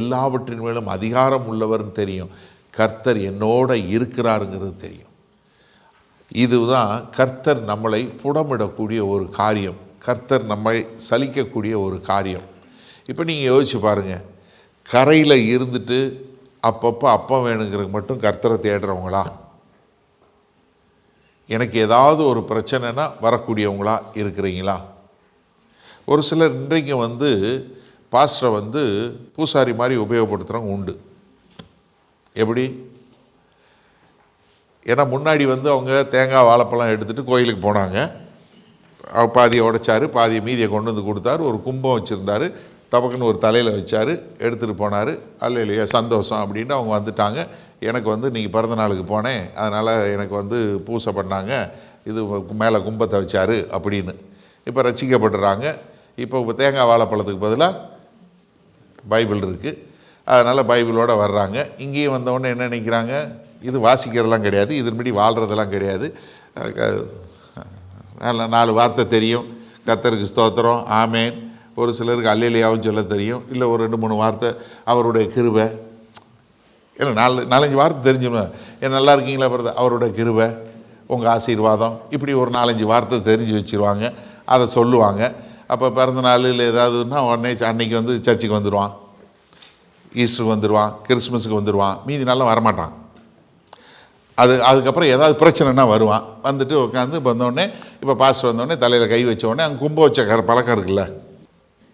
எல்லாவற்றின் மேலும் அதிகாரம் உள்ளவர்னு தெரியும், கர்த்தர் என்னோட இருக்கிறாருங்கிறது தெரியும். இதுதான் கர்த்தர் நம்மளை புடமிடக்கூடிய ஒரு காரியம், கர்த்தர் நம்மை சலிக்கக்கூடிய ஒரு காரியம். இப்போ நீங்கள் யோசிச்சு பாருங்கள், கரையில் இருந்துட்டு அப்பப்போ அப்பம் வேணுங்கிறது மட்டும் கர்த்தரை தேடுறவங்களா, எனக்கு ஏதாவது ஒரு பிரச்சனைனா வரக்கூடியவங்களா இருக்கிறீங்களா? ஒரு சிலர் இன்றைக்கு பாஸ்டரை பூசாரி மாதிரி உபயோகப்படுத்துகிறவங்க உண்டு. எப்படி? ஏன்னா முன்னாடி அவங்க தேங்காய் வாழைப்பழம் எடுத்துகிட்டு கோயிலுக்கு போனாங்க, பாதியை உடைச்சார், பாதியை மீதியை கொண்டு வந்து கொடுத்தாரு, ஒரு கும்பம் வச்சுருந்தார், டபக்குன்னு ஒரு தலையில் வச்சார், எடுத்துகிட்டு போனார், அல்லையா சந்தோஷம் அப்படின்னு அவங்க வந்துட்டாங்க. எனக்கு இன்றைக்கி பிறந்த நாளுக்கு போனேன், அதனால் எனக்கு பூசை பண்ணாங்க, இது மேலே கும்பத்தை வச்சார் அப்படின்னு இப்போ ரசிக்கப்படுறாங்க. இப்போ தேங்காய் வாழைப்பழத்துக்கு பதிலாக பைபிள் இருக்குது, அதனால் பைபிளோடு வர்றாங்க. இங்கேயும் வந்தவொடனே என்ன நினைக்கிறாங்க, இது வாசிக்கிறதெல்லாம் கிடையாது, இதன்படி வாழ்கிறதெல்லாம் கிடையாது, 4 வார்த்தை தெரியும், கர்த்தருக்கு ஸ்தோத்திரம், ஆமேன், ஒரு சிலருக்கு அல்லேலியாவும் சொல்ல தெரியும், இல்லை ஒரு 2-3 வார்த்தை அவருடைய கிருபை, ஏன்னா 4-5 வார்த்தை தெரிஞ்சுமா, ஏன் நல்லா இருக்கீங்களா பிறந்த, அவருடைய கிருபை, உங்கள் ஆசீர்வாதம், இப்படி ஒரு 4-5 வார்த்தை தெரிஞ்சு வச்சுருவாங்க, அதை சொல்லுவாங்க. அப்போ பிறந்த நாள் இல்லை ஏதாவதுன்னா உடனே அன்னைக்கு சர்ச்சுக்கு வந்துடுவான், ஈஸ்டருக்கு வந்துடுவான், கிறிஸ்மஸுக்கு வந்துடுவான், மீதி நாளில் வரமாட்டான். அதுக்கப்புறம் ஏதாவது பிரச்சனைனா வருவான், வந்துட்டு உட்காந்து வந்தோடனே இப்போ பாஸ்டர் வந்தோடனே தலையில் கை வச்ச உடனே அங்கே கும்ப வச்ச பழக்கம் இருக்குல்ல,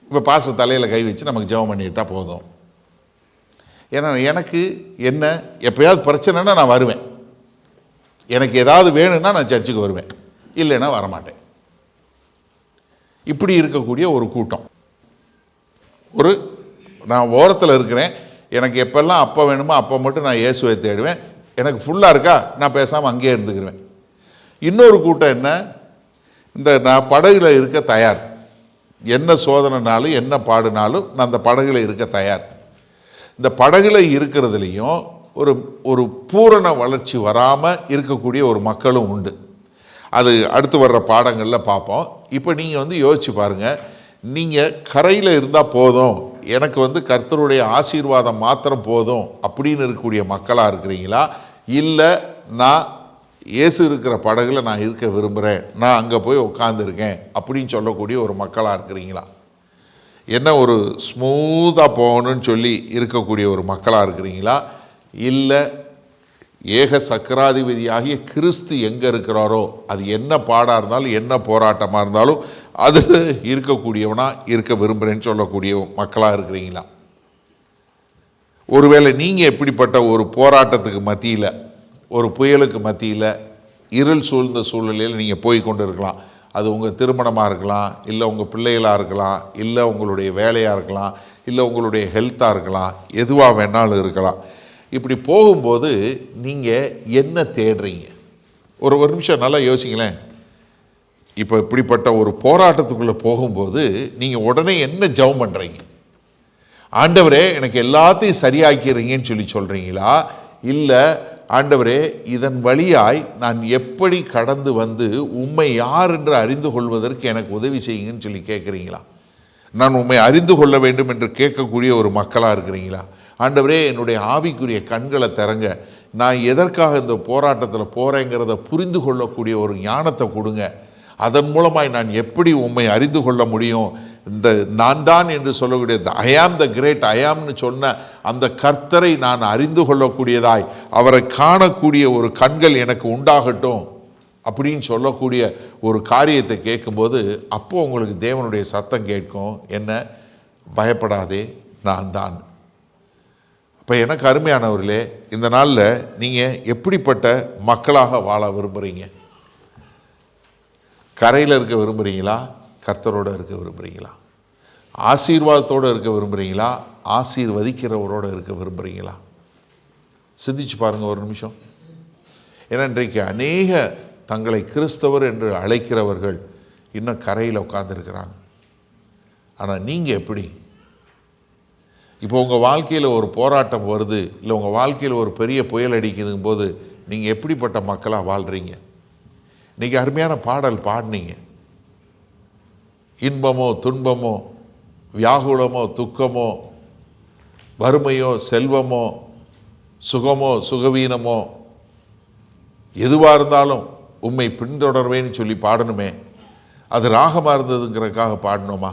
இப்போ பாஸ்டர் தலையில் கை வச்சு நமக்கு ஜெபம் பண்ணிக்கிட்டால் போதும். ஏன்னா எனக்கு என்ன எப்போயாவது பிரச்சனைனா நான் வருவேன், எனக்கு ஏதாவது வேணும்னா நான் சர்ச்சுக்கு வருவேன், இல்லைன்னா வரமாட்டேன். இப்படி இருக்கக்கூடிய ஒரு கூட்டம். நான் ஓரத்தில் இருக்கிறேன், எனக்கு எப்பெல்லாம் அப்போ வேணுமோ அப்போ மட்டும் நான் இயேசுவை தேடுவேன், எனக்கு ஃபுல்லாக இருக்கா நான் பேசாமல் அங்கேயே இருந்துக்கிடுவேன். இன்னொரு கூட்டம் என்ன, நான் படகுல இருக்க தயார், என்ன சோதனைனாலும் என்ன பாடுனாலும் நான் அந்த படகுல இருக்க தயார். இந்த படகுல இருக்கிறதுலையும் ஒரு பூரண வளர்ச்சி வராமல் இருக்கக்கூடிய ஒரு மக்களும் உண்டு. அது அடுத்து வர்ற பாடங்களில் பார்ப்போம். இப்போ நீங்கள் யோசிச்சு பாருங்கள், நீங்கள் கரையில் இருந்தால் போதும், எனக்கு கர்த்தருடைய ஆசீர்வாதம் மாத்திரம் போதும் அப்படின்னு இருக்கக்கூடிய மக்களாக இருக்கிறீங்களா, இல்லை நான் இயேசு இருக்கிற படகுல நான் இருக்க விரும்புகிறேன், நான் அங்கே போய் உட்காந்துருக்கேன் அப்படின்னு சொல்லக்கூடிய ஒரு மக்களாக இருக்கிறீங்களா? என்ன ஒரு ஸ்மூத்தாக போகணும்னு சொல்லி இருக்கக்கூடிய ஒரு மக்களாக இருக்கிறீங்களா, இல்லை ஏக சக்கராதிபதியாகிய கிறிஸ்து எங்கே இருக்கிறாரோ அது என்ன பாடாக இருந்தாலும் என்ன போராட்டமாக இருந்தாலும் அதில் இருக்கக்கூடியவனாக இருக்க விரும்புகிறேன்னு சொல்லக்கூடிய மக்களாக இருக்கிறீங்களா? ஒருவேளை நீங்கள் எப்படிப்பட்ட ஒரு போராட்டத்துக்கு மத்தியில், ஒரு புயலுக்கு மத்தியில், இருள் சூழ்ந்த சூழ்நிலையில் நீங்கள் போய் கொண்டு இருக்கலாம். அது உங்கள் திருமணமாக இருக்கலாம், இல்லை உங்கள் பிள்ளைகளாக இருக்கலாம், இல்லை உங்களுடைய வேலையாக இருக்கலாம், இல்லை உங்களுடைய ஹெல்த்தாக இருக்கலாம், எதுவாக வேணாலும் இருக்கலாம். இப்படி போகும்போது நீங்கள் என்ன தேடுறீங்க? ஒரு நிமிஷம் நல்லா யோசிங்களேன். இப்போ இப்படிப்பட்ட ஒரு போராட்டத்துக்குள்ளே போகும்போது நீங்கள் உடனே என்ன ஜெபம் பண்ணுறீங்க? ஆண்டவரே எனக்கு எல்லாத்தையும் சரியாக்கிறீங்கன்னு சொல்லி சொல்கிறீங்களா? இல்லை ஆண்டவரே இதன் வழியாய் நான் எப்படி கடந்து வந்து உம்மை யார் என்று அறிந்து கொள்வதற்கு எனக்கு உதவி செய்யுங்கன்னு சொல்லி கேட்குறீங்களா? நான் உம்மை அறிந்து கொள்ள வேண்டும் என்று கேட்கக்கூடிய ஒரு மக்களாக இருக்கிறீங்களா? ஆண்டவரே என்னுடைய ஆவிக்குரிய கண்களை திறங்க, நான் எதற்காக இந்த போராட்டத்தில் போகிறேங்கிறத புரிந்து கொள்ளக்கூடிய ஒரு ஞானத்தை கொடுங்க. அதன் மூலமாய் நான் எப்படி உம்மை அறிந்து கொள்ள முடியும்? இந்த நான் தான் என்று சொல்லக்கூடிய ஐ ஆம் த கிரேட் ஐ ஆம்னு சொன்ன அந்த கர்த்தரை நான் அறிந்து கொள்ளக்கூடியதாய், அவரை காணக்கூடிய ஒரு கண்கள் எனக்கு உண்டாகட்டும் அப்படின்னு சொல்லக்கூடிய ஒரு காரியத்தை கேட்கும்போது அப்போ உங்களுக்கு தேவனுடைய சத்தம் கேட்கும், என்ன? பயப்படாதே, நான் தான். இப்போ எனக்கு அருமையானவர்களே, இந்த நாளில் நீங்கள் எப்படிப்பட்ட மக்களாக வாழ விரும்புகிறீங்க? கரையில் இருக்க விரும்புகிறீங்களா? கர்த்தரோடு இருக்க விரும்புகிறீங்களா? ஆசீர்வாதத்தோடு இருக்க விரும்புகிறீங்களா? ஆசீர்வதிக்கிறவரோடு இருக்க விரும்புகிறீங்களா? சிந்திச்சு பாருங்கள் ஒரு நிமிஷம். ஏன்னா இன்றைக்கு அநேக தங்களை கிறிஸ்தவர் என்று அழைக்கிறவர்கள் இன்னும் கரையில் உட்கார்ந்துருக்கிறாங்க. ஆனால் நீங்கள் எப்படி? இப்போ உங்கள் வாழ்க்கையில் ஒரு போராட்டம் வருது, இல்லை உங்கள் வாழ்க்கையில் ஒரு பெரிய புயல் அடிக்குதுங்கும் போது நீங்கள் எப்படிப்பட்ட மக்களாக வாழ்கிறீங்க? இன்றைக்கி அருமையான பாடல் பாடினீங்க. இன்பமோ துன்பமோ வியாகுலமோ துக்கமோ வறுமையோ செல்வமோ சுகமோ சுகவீனமோ எதுவாக இருந்தாலும் உம்மை பின்தொடர்வேன்னு சொல்லி பாடணுமே, அது ராகமாக இருந்ததுங்கிறதுக்காக பாடணுமா?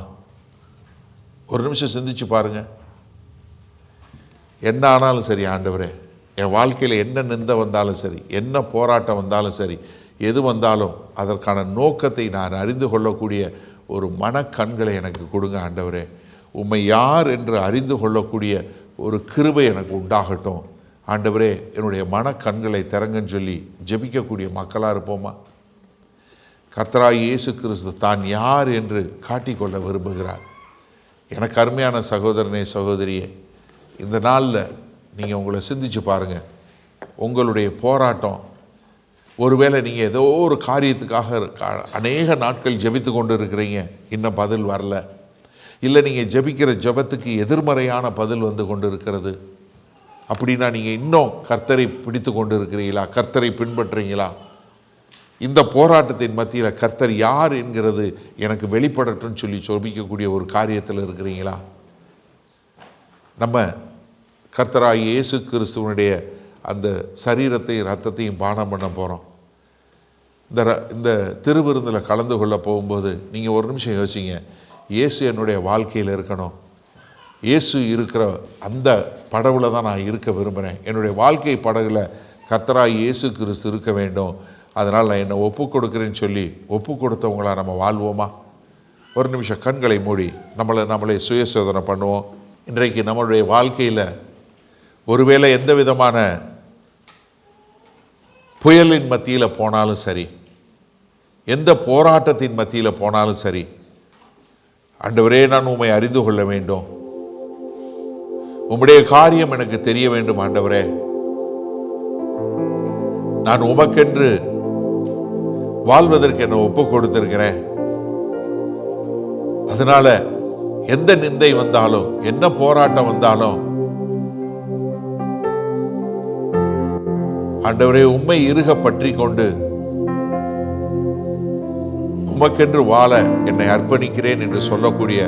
ஒரு நிமிஷம் சிந்திச்சு பாருங்கள். என்ன ஆனாலும் சரி ஆண்டவரே, என் வாழ்க்கையில் என்ன நிந்தை வந்தாலும் சரி, என்ன போராட்டம் வந்தாலும் சரி, எது வந்தாலும் அதற்கான நோக்கத்தை நான் அறிந்து கொள்ளக்கூடிய ஒரு மனக்கண்களை எனக்கு கொடுங்க ஆண்டவரே. உம்மை யார் என்று அறிந்து கொள்ளக்கூடிய ஒரு கிருபை எனக்கு உண்டாகட்டும் ஆண்டவரே. என்னுடைய மனக்கண்களை திறங்கன்னு சொல்லி ஜெபிக்கக்கூடிய மக்களாக இருப்போமா? கர்த்தராகிய இயேசு கிறிஸ்து தான் யார் என்று காட்டிக்கொள்ள விரும்புகிறார். எனக்கு அருமையான சகோதரனே சகோதரியே, இந்த நாளில் நீங்கள் உங்களை சிந்திச்சு பாருங்கள். உங்களுடைய போராட்டம், ஒருவேளை நீங்கள் ஏதோ ஒரு காரியத்துக்காக அநேக நாட்கள் ஜெபித்து கொண்டு இருக்கிறீங்க, இன்னும் பதில் வரல. இல்லை நீங்கள் ஜெபிக்கிற ஜெபத்துக்கு எதிர்மறையான பதில் வந்து கொண்டு இருக்கிறது. அப்படின்னா நீங்கள் இன்னும் கர்த்தரை பிடித்து கொண்டு இருக்கிறீங்களா? கர்த்தரை பின்பற்றுறீங்களா? இந்த போராட்டத்தின் மத்தியில் கர்த்தர் யார் என்கிறது எனக்கு வெளிப்படட்டும்னு சொல்லி ஜெபிக்கக்கூடிய ஒரு காரியத்தில் இருக்கிறீங்களா? நம்ம கர்த்தராகிய இயேசு கிறிஸ்துவனுடைய அந்த சரீரத்தையும் இரத்தத்தையும் பானம் பண்ண போகிறோம். இந்த திருவிருந்தில் கலந்து கொள்ள போகும்போது நீங்கள் ஒரு நிமிஷம் யோசிங்க. இயேசு என்னுடைய வாழ்க்கையில் இருக்கணும். இயேசு இருக்கிற அந்த படகுல தான் நான் இருக்க விரும்புகிறேன். என்னுடைய வாழ்க்கை படகுல கர்த்தராகிய இயேசு கிறிஸ்து இருக்க வேண்டும். அதனால் நான் என்னை ஒப்பு கொடுக்குறேன்னு சொல்லி ஒப்பு கொடுத்தவங்களாக நம்ம வாழ்வோமா? ஒரு நிமிஷம் கண்களை மூடி நம்மளை சுயசோதனை பண்ணுவோம். இன்றைக்கு நம்மளுடைய வாழ்க்கையில் ஒருவேளை எந்த விதமான புயலின் மத்தியில் போனாலும் சரி, எந்த போராட்டத்தின் மத்தியில் போனாலும் சரி, ஆண்டவரே நான் உம்மை அறிந்து கொள்ள வேண்டும், உம்முடைய காரியம் எனக்கு தெரிய வேண்டும் ஆண்டவரே, நான் உமக்கென்று வாழ்வதற்கு என்னை ஒப்பு கொடுத்திருக்கிறேன். அதனால எந்த நிந்தை வந்தாலும் என்ன போராட்டம் வந்தாலும் ஆண்டவரே உம்மை இறுக பற்றி கொண்டு உமக்கென்று வாழ என்னை அர்ப்பணிக்கிறேன் என்று சொல்லக்கூடிய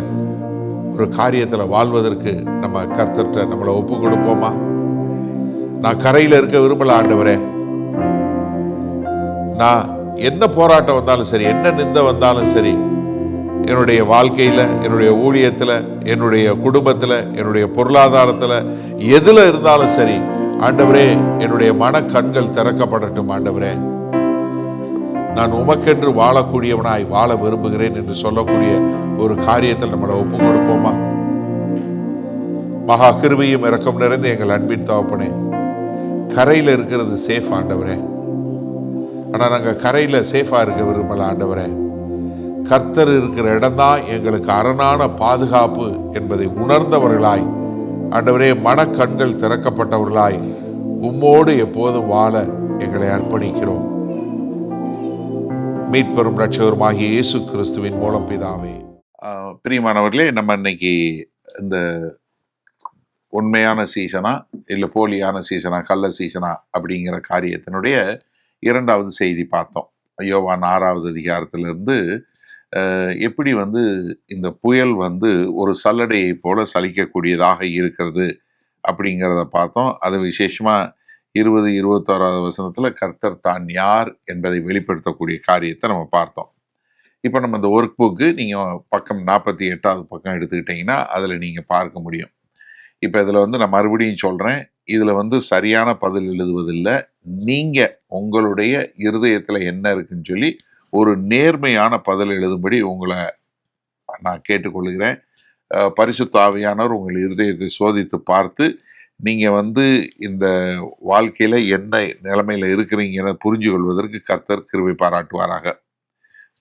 ஒரு காரியத்தில் வாழ்வதற்கு நம்ம கர்த்தர்கிட்ட நம்மளை ஒப்பு கொடுப்போமா? நான் கரையில் இருக்க விரும்பல ஆண்டவரே. நான் என்ன போராட்டம் வந்தாலும் சரி, என்ன நிந்தை வந்தாலும் சரி, என்னுடைய வாழ்க்கையில், என்னுடைய ஊழியத்தில், என்னுடைய குடும்பத்தில், என்னுடைய பொருளாதாரத்தில், எதில் இருந்தாலும் சரி ஆண்டவரே என்னுடைய மனக்கண்கள் திறக்கப்படட்டும் ஆண்டவரே. நான் உமக்கென்று வாழக்கூடியவனாய் வாழ விரும்புகிறேன் என்று சொல்லக்கூடிய ஒரு காரியத்தில் நம்மளை ஒப்பு கொடுப்போமா? மகா கிருபையும் இரக்கம் நிறைந்த எங்கள் அன்பின் தகப்பனே, கரையில் இருக்கிறது சேஃப் ஆண்டவரே. ஆனால் நாங்கள் கரையில் சேஃபாக இருக்க விரும்பல ஆண்டவரே. கர்த்தர் இருக்கிற இடம்தான் எங்களுக்கு அரணான பாதுகாப்பு என்பதை உணர்ந்தவர்களாய் ஆண்டவரே, மனக்கண்கள் திறக்கப்பட்டவர்களாய் உம்மோடு எப்போதும் வாழ எங்களை அர்ப்பணிக்கிறோம். மீட்பெரும் இரட்சகருமாகிய இயேசு கிறிஸ்துவின் மூலம் பிதாவே. பிரியமானவர்களே, நம்ம இன்னைக்கு இந்த உண்மையான சீசனா இல்லை போலியான சீசனா, கள்ள சீசனா அப்படிங்கிற காரியத்தினுடைய இரண்டாவது செய்தி பார்த்தோம். யோவான் 6வது அதிகாரத்திலிருந்து எப்படி வந்து இந்த புயல் வந்து ஒரு சல்லடையை போல சலிக்கக்கூடியதாக இருக்கிறது அப்படிங்கிறத பார்த்தோம். அது விசேஷமாக 20-21வது வசனத்தில் கர்த்தர் தான் யார் என்பதை வெளிப்படுத்தக்கூடிய காரியத்தை நம்ம பார்த்தோம். இப்போ நம்ம இந்த ஒர்க் புக்கு நீங்கள் பக்கம் 48வது பக்கம் எடுத்துக்கிட்டிங்கன்னா அதில் நீங்கள் பார்க்க முடியும். இப்போ இதில் வந்து நான் மறுபடியும் சொல்கிறேன், இதில் வந்து சரியான பதில் எழுதுவதில்லை. நீங்கள் உங்களுடைய இருதயத்தில் என்ன இருக்குன்னு சொல்லி ஒரு நேர்மையான பதில் எழுதும்படி உங்களை நான் கேட்டுக்கொள்கிறேன். பரிசுத்த ஆவியானவர் உங்கள் இருதயத்தை சோதித்து பார்த்து நீங்கள் வந்து இந்த வாழ்க்கையில் என்ன நிலைமையில் இருக்கிறீங்கன்னு புரிஞ்சு கொள்வதற்கு கர்த்தர் கிருபை பாராட்டுவாராக.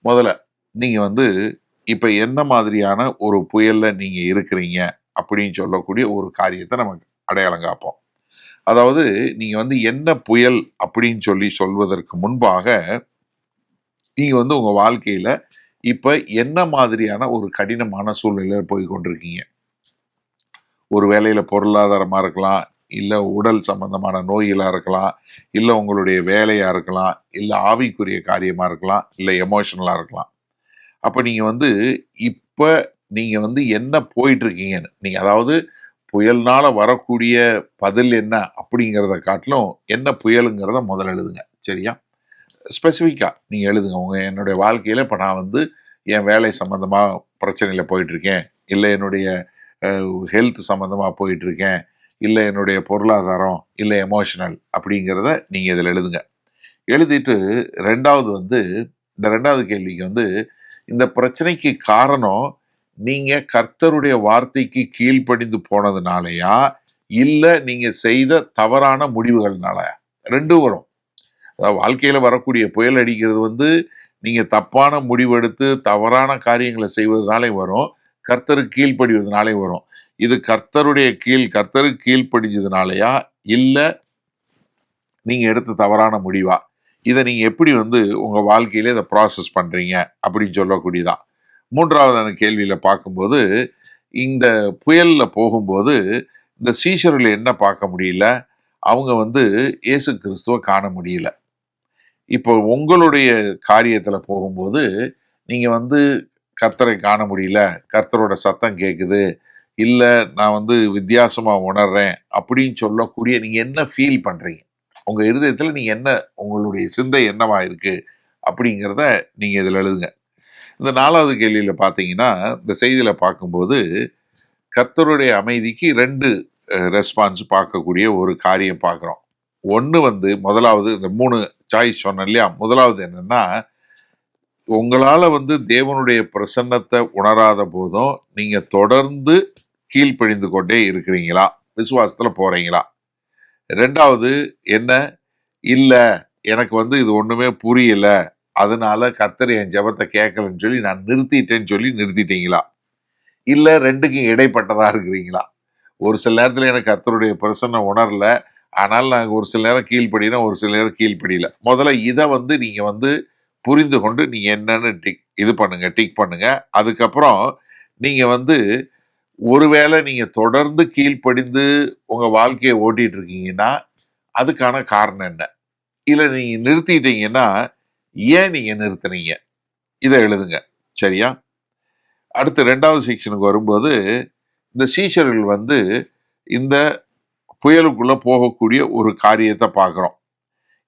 முதல்ல நீங்கள் வந்து இப்போ எந்த மாதிரியான ஒரு புயலில் நீங்கள் இருக்கிறீங்க அப்படின்னு சொல்லக்கூடிய ஒரு காரியத்தை நம்ம அடையாளம் காப்போம். அதாவது நீங்கள் வந்து என்ன புயல் அப்படின்னு சொல்லி சொல்வதற்கு முன்பாக நீங்கள் வந்து உங்கள் வாழ்க்கையில் இப்போ என்ன மாதிரியான ஒரு கடினமான சூழ்நிலையில் போய் கொண்டிருக்கீங்க. ஒரு வேலையில் பொருளாதாரமாக இருக்கலாம், இல்லை உடல் சம்பந்தமான நோய்களாக இருக்கலாம், இல்லை உங்களுடைய வேலையாக இருக்கலாம், இல்லை ஆவிக்குரிய காரியமாக இருக்கலாம், இல்லை எமோஷனலாக இருக்கலாம். அப்போ நீங்கள் வந்து இப்போ நீங்கள் வந்து என்ன போயிட்டுருக்கீங்கன்னு நீங்கள் அதாவது புயல்னால் வரக்கூடிய பதில் என்ன அப்படிங்கிறத காட்டிலும் என்ன புயலுங்கிறத முதல்ல எழுதுங்க. சரியா? ஸ்பெசிஃபிக்காக நீங்கள் எழுதுங்க. என்னுடைய வாழ்க்கையில் இப்போ நான் வந்து என் வேலை சம்மந்தமாக பிரச்சனையில் போயிட்டுருக்கேன், இல்லை என்னுடைய ஹெல்த் சம்மந்தமாக போயிட்டுருக்கேன், இல்லை என்னுடைய பொருளாதாரம், இல்லை எமோஷனல் அப்படிங்கிறத நீங்கள் இதில் எழுதுங்க. எழுதிட்டு ரெண்டாவது வந்து இந்த ரெண்டாவது கேள்விக்கு வந்து இந்த பிரச்சனைக்கு காரணம் நீங்கள் கர்த்தருடைய வார்த்தைக்கு கீழ்ப்படிந்து போனதுனாலயா, இல்லை நீங்கள் செய்த தவறான முடிவுகள்னால? ரெண்டும் வரும். அதாவது வாழ்க்கையில் வரக்கூடிய புயல் அடிக்கிறது வந்து நீங்கள் தப்பான முடிவெடுத்து தவறான காரியங்களை செய்வதனாலே வரும், கர்த்தருக்கு கீழ்ப்படிவதனாலே வரும். இது கர்த்தருக்கு கீழ்ப்படிஞ்சதுனாலயா, இல்லை நீங்கள் எடுத்த தவறான முடிவா? இதை நீங்கள் எப்படி வந்து உங்கள் வாழ்க்கையிலே இதை ப்ராசஸ் பண்ணுறீங்க அப்படின்னு சொல்லக்கூடியதான். மூன்றாவதான கேள்வியில் பார்க்கும்போது இந்த புயலில் போகும்போது இந்த சீஷர்கள் என்ன பார்க்க முடியல, அவங்க வந்து இயேசு கிறிஸ்துவை காண முடியல. இப்போ உங்களுடைய காரியத்தில் போகும்போது நீங்கள் வந்து கர்த்தரை காண முடியல, கர்த்தரோட சத்தம் கேட்குது, இல்லை நான் வந்து வித்தியாசமாக உணர்றேன் அப்படின்னு சொல்லக்கூடிய நீங்கள் என்ன ஃபீல் பண்ணுறீங்க, உங்கள் இருதயத்தில் நீங்கள் என்ன, உங்களுடைய சிந்தை என்னவா இருக்குது அப்படிங்கிறத நீங்கள் இதில் எழுதுங்க. இந்த 4வது கேள்வியில் பார்த்தீங்கன்னா இந்த செய்தியில் பார்க்கும்போது கர்த்தருடைய அமைதிக்கு 2 ரெஸ்பான்ஸ் பார்க்கக்கூடிய ஒரு காரியம் பார்க்குறோம். ஒன்று வந்து முதலாவது இந்த 3 சாய்ஸ் சொன்னேன் இல்லையா, முதலாவது என்னன்னா உங்களால் வந்து தேவனுடைய பிரசன்னத்தை உணராத போதும் நீங்கள் தொடர்ந்து கீழ்ப்படிந்து கொண்டே இருக்கிறீங்களா, விசுவாசத்தில் போகிறீங்களா? ரெண்டாவது என்ன, இல்லை எனக்கு வந்து இது ஒன்றுமே புரியலை, அதனால கர்த்தர் என் ஜெபத்தை கேட்கலன்னு சொல்லி நான் நிறுத்திட்டேன்னு சொல்லி நிறுத்திட்டீங்களா? இல்லை ரெண்டுக்கும் இடைப்பட்டதாக இருக்கிறீங்களா? ஒரு சில நேரத்தில் எனக்கு கர்த்தருடைய பிரசன்னம் உணரல, ஆனால் நாங்கள் ஒரு சில நேரம் கீழ்ப்படினா ஒரு சில நேரம் கீழ்ப்படியில. முதல்ல இதை வந்து நீங்கள் வந்து புரிந்து கொண்டு நீங்கள் என்னன்னு டிக் பண்ணுங்க. அதுக்கப்புறம் நீங்கள் வந்து ஒருவேளை நீங்கள் தொடர்ந்து கீழ்ப்படிந்து உங்கள் வாழ்க்கையை ஓட்டிகிட்டு இருக்கீங்கன்னா அதுக்கான காரணம் என்ன, இல்லை நீங்கள் நிறுத்திட்டீங்கன்னா ஏன் நீங்கள் நிறுத்துனீங்க, இதை எழுதுங்க. சரியா? அடுத்து 2வது செக்ஷனுக்கு வரும்போது இந்த சீஷர்கள் வந்து இந்த புயலுக்குள்ளே போகக்கூடிய ஒரு காரியத்தை பார்க்குறோம்.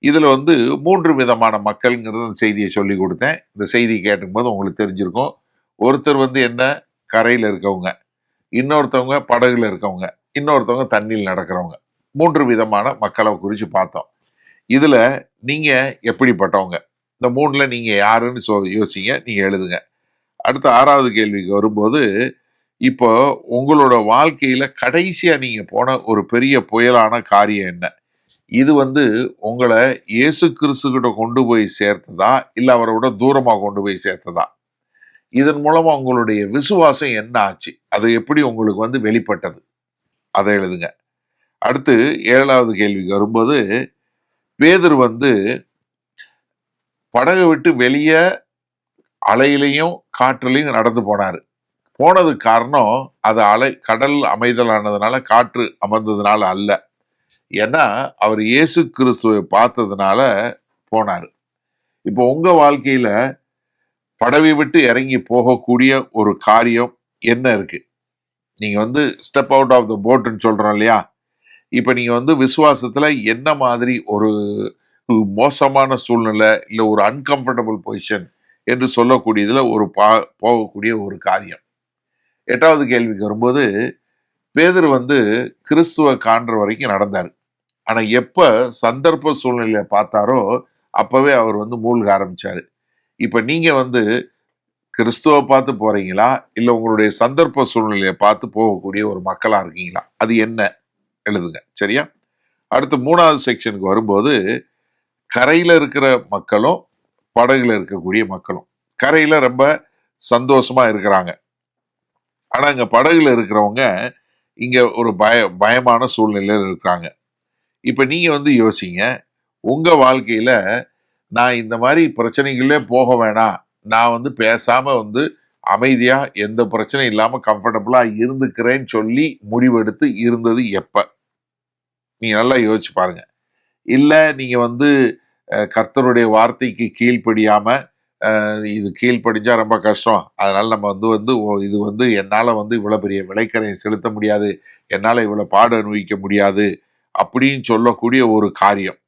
இதில் வந்து 3 விதமான மக்கள்ங்கிறது அந்த செய்தியை சொல்லி கொடுத்தேன். இந்த செய்தி கேட்டுக்கும்போது உங்களுக்கு தெரிஞ்சிருக்கும். ஒருத்தர் வந்து என்ன, கரையில் இருக்கவங்க, இன்னொருத்தவங்க படகுல இருக்கவங்க, இன்னொருத்தவங்க தண்ணியில் நடக்கிறவங்க. 3 விதமான மக்களை குறித்து பார்த்தோம். இதில் நீங்கள் எப்படிப்பட்டவங்க, இந்த 3ல் நீங்கள் யாருன்னு யோசிங்க, நீங்கள் எழுதுங்க. அடுத்த 6வது கேள்விக்கு வரும்போது இப்போ உங்களோட வாழ்க்கையில் கடைசியாக நீங்கள் போன ஒரு பெரிய புயலான காரியம் என்ன, இது வந்து உங்களை இயேசு கிறிஸ்துக்கிட்ட கொண்டு போய் சேர்த்ததா, இல்லை அவரோட தூரமாக கொண்டு போய் சேர்த்ததா? இதன் மூலமாக உங்களுடைய விசுவாசம் என்ன ஆச்சு, அது எப்படி உங்களுக்கு வந்து வெளிப்பட்டது, அதை எழுதுங்க. அடுத்து 7வது கேள்விக்கு வரும்போது பேதுரு வந்து படகை விட்டு வெளியே அலையிலையும் காற்றுலையும் நடந்து போனார். போனதுக்கு காரணம் அது கடல் அமைதலானதுனால, காற்று அமர்ந்ததுனால அல்ல. ஏன்னா அவர் இயேசு கிறிஸ்துவை பார்த்ததுனால போனார். இப்போ உங்க வாழ்க்கையில படவை விட்டு இறங்கி போகக்கூடிய ஒரு காரியம் என்ன இருக்கு? நீங்க ஸ்டெப் அவுட் ஆஃப் த போட்னு சொல்றோம் இல்லையா? இப்ப நீங்க விசுவாசத்துல என்ன மாதிரி ஒரு மோசமான சூழ்நிலை, இல்ல ஒரு அன்கம்ஃபர்டபுள் பொசிஷன் என்று சொல்லக்கூடியதுல போகக்கூடிய ஒரு காரியம். 8வது கேள்விக்கு வரும்போது, பேதுரு கிறிஸ்துவ காண்ற வரைக்கும் நடந்தார். ஆனா எப்ப சந்தர்ப்ப சூழ்நிலையை பார்த்தாரோ அப்பவே அவர் மூழ்க ஆரம்பிச்சாரு. இப்ப நீங்க கிறிஸ்துவ பார்த்து போறீங்களா, இல்ல உங்களுடைய சந்தர்ப்ப சூழ்நிலையை பார்த்து போகக்கூடிய ஒரு மக்களா இருக்கீங்களா? அது என்ன? எழுதுங்க. சரியா? அடுத்து 3வது செக்ஷனுக்கு வரும்போது, கரையில இருக்கிற மக்களும் படகுல இருக்கக்கூடிய மக்களும். கரையில ரொம்ப சந்தோஷமா இருக்கிறாங்க. ஆனா இங்க படகுல இருக்கிறவங்க இங்க ஒரு பயமான சூழ்நிலையில இருக்கிறாங்க. இப்ப நீங்க யோசிங்க, உங்க வாழ்க்கையில நான் இந்த மாதிரி பிரச்சனைகளே போக வேணாம், நான் பேசாம அமைதியா எந்த பிரச்சனையும் இல்லாம கம்ஃபர்டபுளா இருந்துக்கிறேன்னு சொல்லி முடிவெடுத்து இருந்தது எப்ப? நீங்க நல்லா யோசிச்சு பாருங்க. இல்ல நீங்க கர்த்தருடைய வார்த்தைக்கு கீழ்ப்படியாம, இது கீழ்ப்படிஞ்சா ரொம்ப கஷ்டம், அதனால நம்ம இது என்னால இவ்வளவு பெரிய விலைக்கரையை செலுத்த முடியாது, என்னால இவ்வளவு பாடு அனுபவிக்க முடியாது அப்படின்னு சொல்லக்கூடிய ஒரு காரியம்.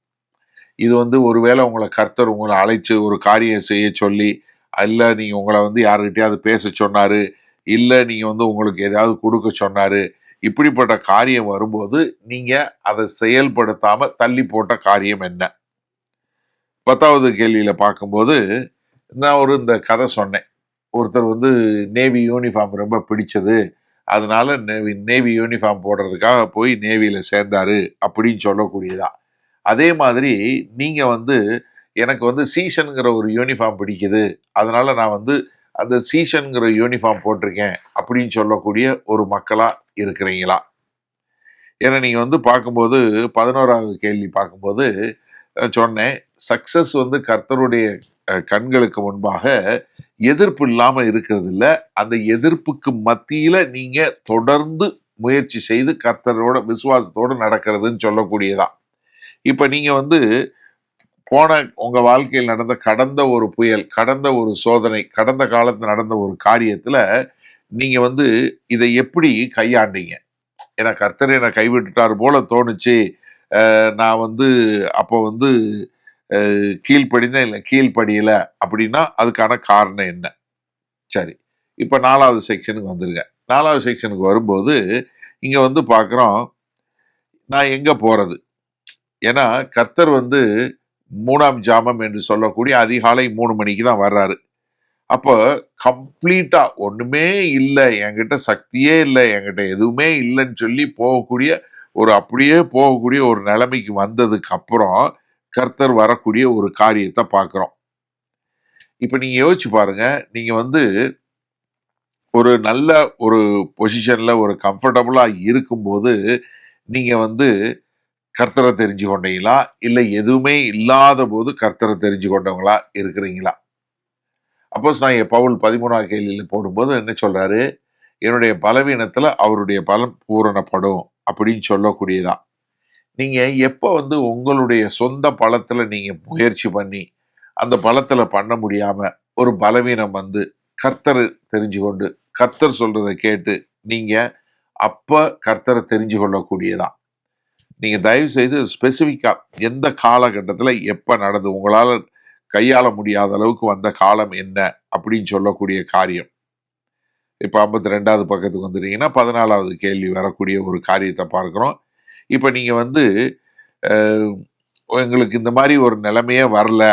இது ஒருவேளை கர்த்தர் உங்களை அழைச்சு ஒரு காரியம் செய்ய சொல்லி, இல்ல நீங்க உங்களை யாருக்கிட்டையாவது பேச சொன்னாரு, இல்ல நீங்க உங்களுக்கு ஏதாவது கொடுக்க சொன்னாரு, இப்படிப்பட்ட காரியம் வரும்போது நீங்க அதை செயல்படுத்தாம தள்ளி போட்ட காரியம் என்ன? 10வது கேள்வியில பார்க்கும்போது, நான் இந்த கதை சொன்னேன். ஒருத்தர் நேவி யூனிஃபார்ம் ரொம்ப பிடிச்சது, அதனால நேவி யூனிஃபார்ம் போடுறதுக்காக போய் நேவியில சேர்ந்தாரு அப்படின்னு சொல்லக்கூடியதா. அதே மாதிரி நீங்க எனக்கு சீசனுங்கிற ஒரு யூனிஃபார்ம் பிடிக்குது, அதனால நான் அந்த சீசனுங்கிற யூனிஃபார்ம் போட்டிருக்கேன் அப்படின்னு சொல்லக்கூடிய ஒரு மக்களா இருக்கிறீங்களா? ஏன்னா நீங்க பார்க்கும்போது 11வது கேள்வி பார்க்கும்போது சொன்னேன், சக்சஸ் கர்த்தருடைய கண்களுக்கு முன்பாக எதிர்ப்பு இல்லாம இருக்கிறது இல்ல, அந்த எதிர்ப்புக்கு மத்தியில நீங்க தொடர்ந்து முயற்சி செய்து கர்த்தரோட விசுவாசத்தோடு நடக்கிறதுன்னு சொல்லக்கூடியதா. இப்ப நீங்க போன உங்க வாழ்க்கையில் நடந்த கடந்த ஒரு புயல், கடந்த ஒரு சோதனை, கடந்த காலத்துல நடந்த ஒரு காரியத்துல நீங்க இதை எப்படி கையாண்டீங்க? ஏன்னா கர்த்தர் என்னை கைவிட்டுட்டார் போல தோணுச்சு, நான் அப்போ கீழ்ப்படிந்தேன், இல்லை கீழ்ப்படியல அப்படின்னா அதுக்கான காரணம் என்ன? சரி, இப்ப 4வது செக்ஷனுக்கு வந்துருங்க. 4வது செக்ஷனுக்கு வரும்போது இங்க பார்க்குறோம், நான் எங்க போறது? ஏன்னா கர்த்தர் 3ஆம் ஜாமம் என்று சொல்லக்கூடிய அதிகாலை 3 மணிக்கு தான் வர்றாரு. அப்போ கம்ப்ளீட்டா ஒண்ணுமே இல்லை, என்கிட்ட சக்தியே இல்லை, என்கிட்ட எதுவுமே இல்லைன்னு சொல்லி அப்படியே போகக்கூடிய ஒரு நிலைமைக்கு வந்ததுக்கு அப்புறம் கர்த்தர் வரக்கூடிய ஒரு காரியத்தை பார்க்கிறோம். இப்ப நீங்க யோசிச்சு பாருங்க, நீங்க ஒரு நல்ல ஒரு பொசிஷன்ல ஒரு கம்ஃபர்டபுளா இருக்கும்போது நீங்க கர்த்தரை தெரிஞ்சு கொண்டீங்களா, இல்லை எதுவுமே இல்லாத போது கர்த்தரை தெரிஞ்சு கொண்டவங்களா இருக்கிறீங்களா? அப்போஸ்தலனாகிய பவுல் 13வது கேள்வியில போடும்போது என்ன சொல்றாரு? என்னுடைய பலவீனத்துல அவருடைய பலம் பூரணப்படும் அப்படின்னு சொல்லக்கூடியதா. நீங்க எப்ப உங்களுடைய சொந்த பலத்துல நீங்க முயற்சி பண்ணி அந்த பலத்துல பண்ண முடியாம ஒரு பலவீனம் கர்த்தரை தெரிஞ்சு கொண்டு கர்த்தர் சொல்றதை கேட்டு நீங்க அப்ப கர்த்தரை தெரிஞ்சு கொள்ளக்கூடியதா. நீங்க தயவு செய்து ஸ்பெசிஃபிக்கா எந்த காலகட்டத்துல எப்ப நடந்து உங்களால கையாள முடியாத அளவுக்கு வந்த காலம் என்ன அப்படின்னு சொல்லக்கூடிய காரியம். இப்ப 52வது பக்கத்துக்கு வந்துட்டீங்கன்னா 14வது கேள்வி வரக்கூடிய ஒரு காரியத்தை பார்க்கிறோம். இப்ப நீங்க எங்களுக்கு இந்த மாதிரி ஒரு நிலைமையே வரல,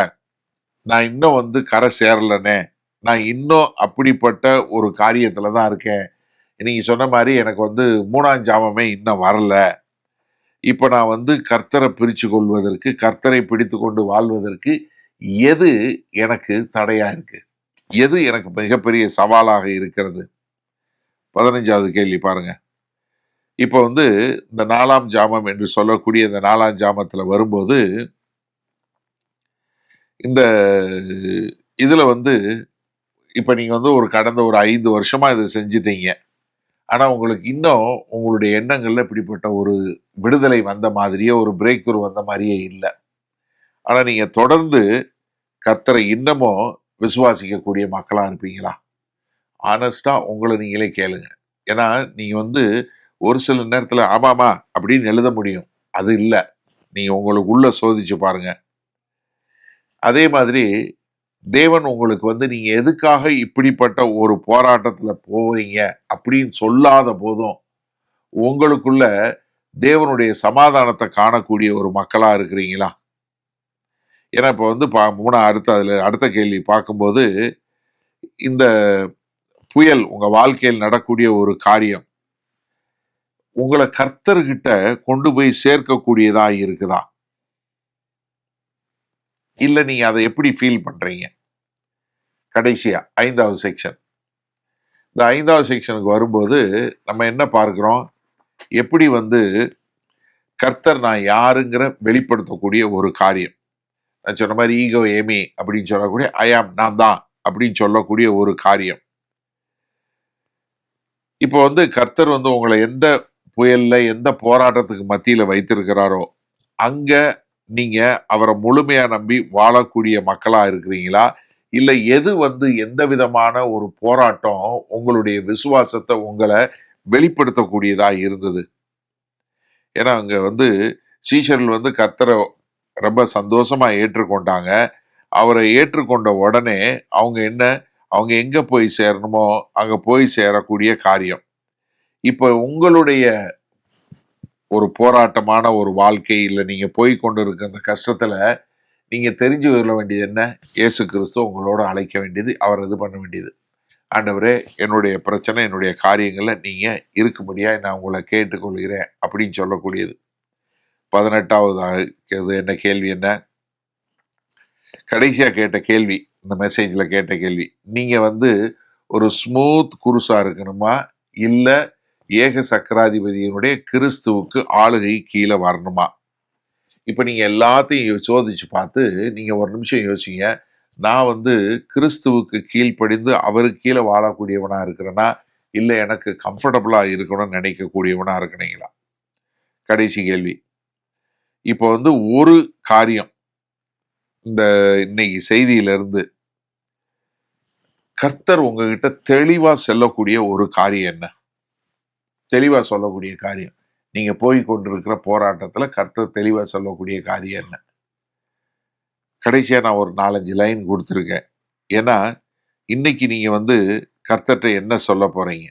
நான் இன்னும் கரை சேரலனே, நான் இன்னும் அப்படிப்பட்ட ஒரு காரியத்துல தான் இருக்கேன், நீங்க சொன்ன மாதிரி எனக்கு 3ஆம் ஜாமமே இன்னும் வரல, இப்ப நான் கர்த்தரை பிரிச்சு கொள்வதற்கு, கர்த்தரை பிடித்து கொண்டு வாழ்வதற்கு எது எனக்கு தடையா இருக்கு, எது எனக்கு மிகப்பெரிய சவாலாக இருக்கிறது? 15வது கேள்வி பாருங்க. இப்ப இந்த 4ஆம் ஜாமம் என்று சொல்லக்கூடிய இந்த 4ஆம் ஜாமத்துல வரும்போது இந்த இதுல இப்போ நீங்கள் வந்து கடந்த ஒரு 5 வருஷமாக இதை செஞ்சிட்டீங்க. ஆனால் உங்களுக்கு இன்னும் உங்களுடைய எண்ணங்களில் இப்படிப்பட்ட ஒரு விடுதலை வந்த மாதிரியே, ஒரு பிரேக் த்ரூ வந்த மாதிரியே இல்லை. ஆனால் நீங்கள் தொடர்ந்து கர்த்தரை இன்னமும் விசுவாசிக்கக்கூடிய மக்களாக இருப்பீங்களா? ஆனஸ்டாக உங்களை நீங்களே கேளுங்க. ஏன்னா நீங்கள் வந்து ஒரு சில நேரத்தில் ஆமாமா அப்படின்னு எழுத முடியும். அது இல்லை. நீங்கள் உங்களுக்குள்ள சோதிச்சு பாருங்க. அதே மாதிரி தேவன் உங்களுக்கு வந்து நீங்கள் எதுக்காக இப்படிப்பட்ட ஒரு போராட்டத்தில் போவீங்க அப்படின்னு சொல்லாத போதும் உங்களுக்குள்ள தேவனுடைய சமாதானத்தை காணக்கூடிய ஒரு மக்களாக இருக்கிறீங்களா? ஏன்னா இப்போ வந்து அடுத்த கேள்வி பார்க்கும்போது, இந்த புயல் உங்கள் வாழ்க்கையில் நடக்கூடிய ஒரு காரியம் உங்களை கர்த்தர்கிட்ட கொண்டு போய் சேர்க்கக்கூடியதா இருக்குதா? இல்லை நீங்க அதை எப்படி ஃபீல் பண்றீங்க? கடைசியா 5வது செக்ஷன். இந்த 5வது செக்ஷனுக்கு வரும்போது நம்ம என்ன பார்க்கிறோம்? எப்படி வந்து கர்த்தர் நான் யாருங்கிற வெளிப்படுத்தக்கூடிய ஒரு காரியம். நான் சொன்ன மாதிரி ஈகோ ஏமி அப்படின்னு சொல்லக்கூடிய நான் தான் அப்படின்னு சொல்லக்கூடிய ஒரு காரியம். இப்போ வந்து கர்த்தர் வந்து உங்களை எந்த புயல்ல எந்த போராட்டத்துக்கு மத்தியில வைத்திருக்கிறாரோ அங்க நீங்க அவரை முழுமையா நம்பி வாழக்கூடிய மக்களா இருக்கிறீங்களா? இல்லை எது வந்து எந்த விதமான ஒரு போராட்டம் உங்களுடைய விசுவாசத்தை உங்களை வெளிப்படுத்தக்கூடியதா இருந்தது? ஏன்னா அங்க வந்து சீஷர்கள் வந்து கர்த்தரை ரொம்ப சந்தோஷமா ஏற்றுக்கொண்டாங்க. அவரை ஏற்றுக்கொண்ட உடனே அவங்க எங்க போய் சேரணுமோ அங்க போய் சேரக்கூடிய காரியம். இப்ப உங்களுடைய ஒரு போராட்டமான ஒரு வாழ்க்கையில் நீங்க போய் கொண்டு இருக்க அந்த கஷ்டத்துல நீங்க தெரிஞ்சு கொள்ள வேண்டியது என்ன? இயேசு கிறிஸ்து உங்களோட அழைக்க வேண்டியது, அவர் இது பண்ண வேண்டியது. ஆண்டவரே, என்னுடைய பிரச்சனை, என்னுடைய காரியங்கள்ல நீங்க இருக்கும்படியா நான் உங்களை கேட்டுக்கொள்கிறேன் அப்படின்னு சொல்லக்கூடியது. 18வது என்ன கேள்வி என்ன? கடைசியா கேட்ட கேள்வி, இந்த மெசேஜ்ல கேட்ட கேள்வி, நீங்க வந்து ஒரு ஸ்மூத் குருசா இருக்கணுமா, இல்ல ஏக சக்கராதிபதியினுடைய கிறிஸ்துவுக்கு ஆளுகை கீழே வரணுமா? இப்ப நீங்க எல்லாத்தையும் சோதிச்சு பார்த்து நீங்க ஒரு நிமிஷம் யோசிங்க. நான் வந்து கிறிஸ்துவுக்கு கீழ்ப்படிந்து அவருக்கு கீழே வாழக்கூடியவனா இருக்கிறேன்னா, இல்லை எனக்கு கம்ஃபர்டபுளா இருக்கணும்னு நினைக்கக்கூடியவனா இருக்கிறீங்களா? கடைசி கேள்வி. இப்போ வந்து ஒரு காரியம் இந்த இன்னைக்கு செய்தியிலிருந்து கர்த்தர் உங்ககிட்ட தெளிவா சொல்லக்கூடிய ஒரு காரியம் என்ன? தெளிவா சொல்லக்கூடிய காரியம், நீங்க போய் கொண்டிருக்கிற போராட்டத்துல கர்த்தர் தெளிவா சொல்லக்கூடிய காரியம் என்ன? கடைசியா நான் ஒரு 4-5 லைன் கொடுத்துருக்கேன். ஏன்னா இன்னைக்கு நீங்க வந்து கர்த்தர்ட்ட என்ன சொல்ல போறீங்க?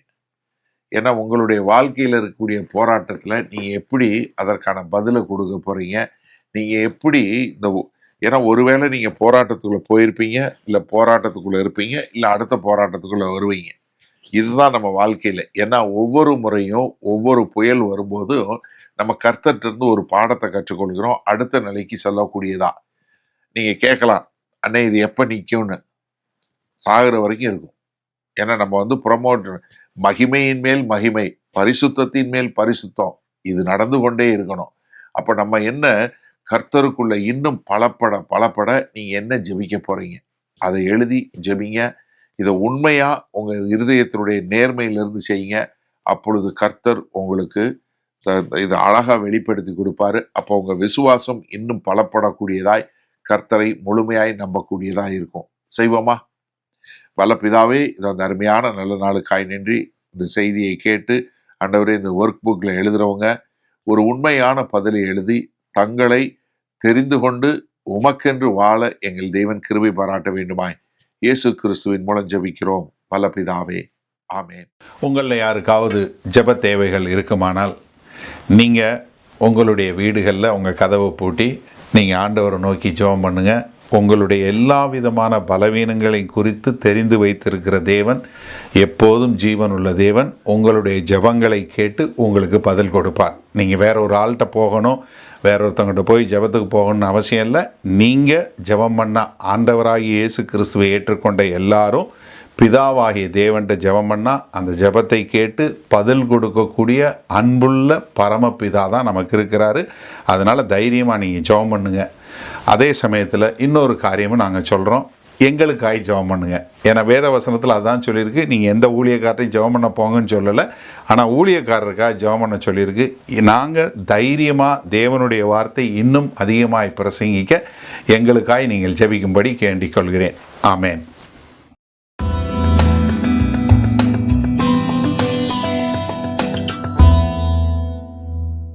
ஏன்னா உங்களுடைய வாழ்க்கையில இருக்கக்கூடிய போராட்டத்துல நீங்க எப்படி அதற்கான பதிலை கொடுக்க போறீங்க? நீங்க எப்படி ஏன்னா ஒருவேளை நீங்க போராட்டத்துக்குள்ள போயிருப்பீங்க, இல்ல போராட்டத்துக்குள்ள இருப்பீங்க, இல்ல அடுத்த போராட்டத்துக்குள்ள வருவீங்க. இதுதான் நம்ம வாழ்க்கையில. ஏன்னா ஒவ்வொரு முறையும் ஒவ்வொரு புயல் வரும்போதும் நம்ம கர்த்தர்ட்ட இருந்து ஒரு பாடத்தை கற்றுக்கொள்கிறோம், அடுத்த நிலைக்கு செல்லக்கூடியதா. நீங்க கேட்கலாம், அண்ணே இது எப்ப நிக்கும்னு. சாகுற வரைக்கும் இருக்கும். ஏன்னா நம்ம வந்து மகிமையின் மேல் மகிமை, பரிசுத்தத்தின் மேல் பரிசுத்தம், இது நடந்து கொண்டே இருக்கணும். அப்ப நம்ம என்ன, கர்த்தருக்குள்ள இன்னும் பலப்பட நீங்க என்ன ஜெபிக்க போறீங்க? அதை எழுதி ஜெபிங்க. இதை உண்மையா உங்க இருதயத்தினுடைய நேர்மையிலிருந்து செய்யுங்க. அப்பொழுது கர்த்தர் உங்களுக்கு இதை அழகா வெளிப்படுத்தி கொடுப்பாரு. அப்போ உங்க விசுவாசம் இன்னும் பலப்படக்கூடியதாய், கர்த்தரை முழுமையாய் நம்பக்கூடியதாய் இருக்கும். செய்வோமா? வல்ல பிதாவே, இந்த அருமையான நல்ல நாளுக்காய் நன்றி. இந்த செய்தியை கேட்டு ஆண்டவரே, இந்த ஒர்க் புக்ல எழுதுறவங்க ஒரு உண்மையான பதிலை எழுதி தங்களை தெரிந்து கொண்டு உமக்கென்று வாழ எங்கள் தேவன் கிருபை பாராட்ட வேண்டுமாய் இயேசு கிறிஸ்துவின் மூலம் ஜெபிக்கிறோம் வல்ல பிதாவே, ஆமென். உங்களில் யாருக்காவது ஜெப தேவைகள் இருக்குமானால் நீங்கள் உங்களுடைய வீடுகளில் உங்கள் கதவை பூட்டி நீங்கள் ஆண்டவரை நோக்கி ஜெபம் பண்ணுங்க. உங்களுடைய எல்லா விதமான பலவீனங்களை குறித்து தெரிந்து வைத்திருக்கிற தேவன், எப்போதும் ஜீவனுள்ள தேவன், உங்களுடைய ஜெபங்களை கேட்டு உங்களுக்கு பதில் கொடுப்பார். நீங்கள் வேற ஒரு ஆள்கிட்ட போகணும், வேற ஒருத்தவங்கிட்ட போய் ஜெபத்துக்கு போகணும்னு அவசியம் இல்லை. நீங்கள் ஜெபம் பண்ண ஆண்டவராகிய இயேசு கிறிஸ்துவை ஏற்றுக்கொண்ட எல்லாரும் பிதாவாகிய தேவன்கிட்ட ஜெபம் பண்ணால் அந்த ஜெபத்தை கேட்டு பதில் கொடுக்கக்கூடிய அன்புள்ள பரமபிதா தான் நமக்கு இருக்கிறாரு. அதனால் தைரியமாக நீங்கள் ஜெபம் பண்ணுங்க. அதே சமயத்தில் இன்னொரு காரியமும் நாங்கள் சொல்கிறோம். எங்களுக்காய் ஜெபம் பண்ணுங்க. ஏன்னா வேத வசனத்தில் அதான் சொல்லியிருக்கு. நீங்கள் எந்த ஊழியக்காரரையும் ஜெபம் பண்ண போங்கன்னு சொல்லலை, ஆனால் ஊழியக்காரருக்காக ஜெபம் பண்ண சொல்லியிருக்கு. நாங்கள் தைரியமாக தேவனுடைய வார்த்தை இன்னும் அதிகமாய் பிரசங்கிக்க எங்களுக்காய் நீங்கள் ஜெபிக்கும்படி கேண்டிக் கொள்கிறேன். ஆமேன்.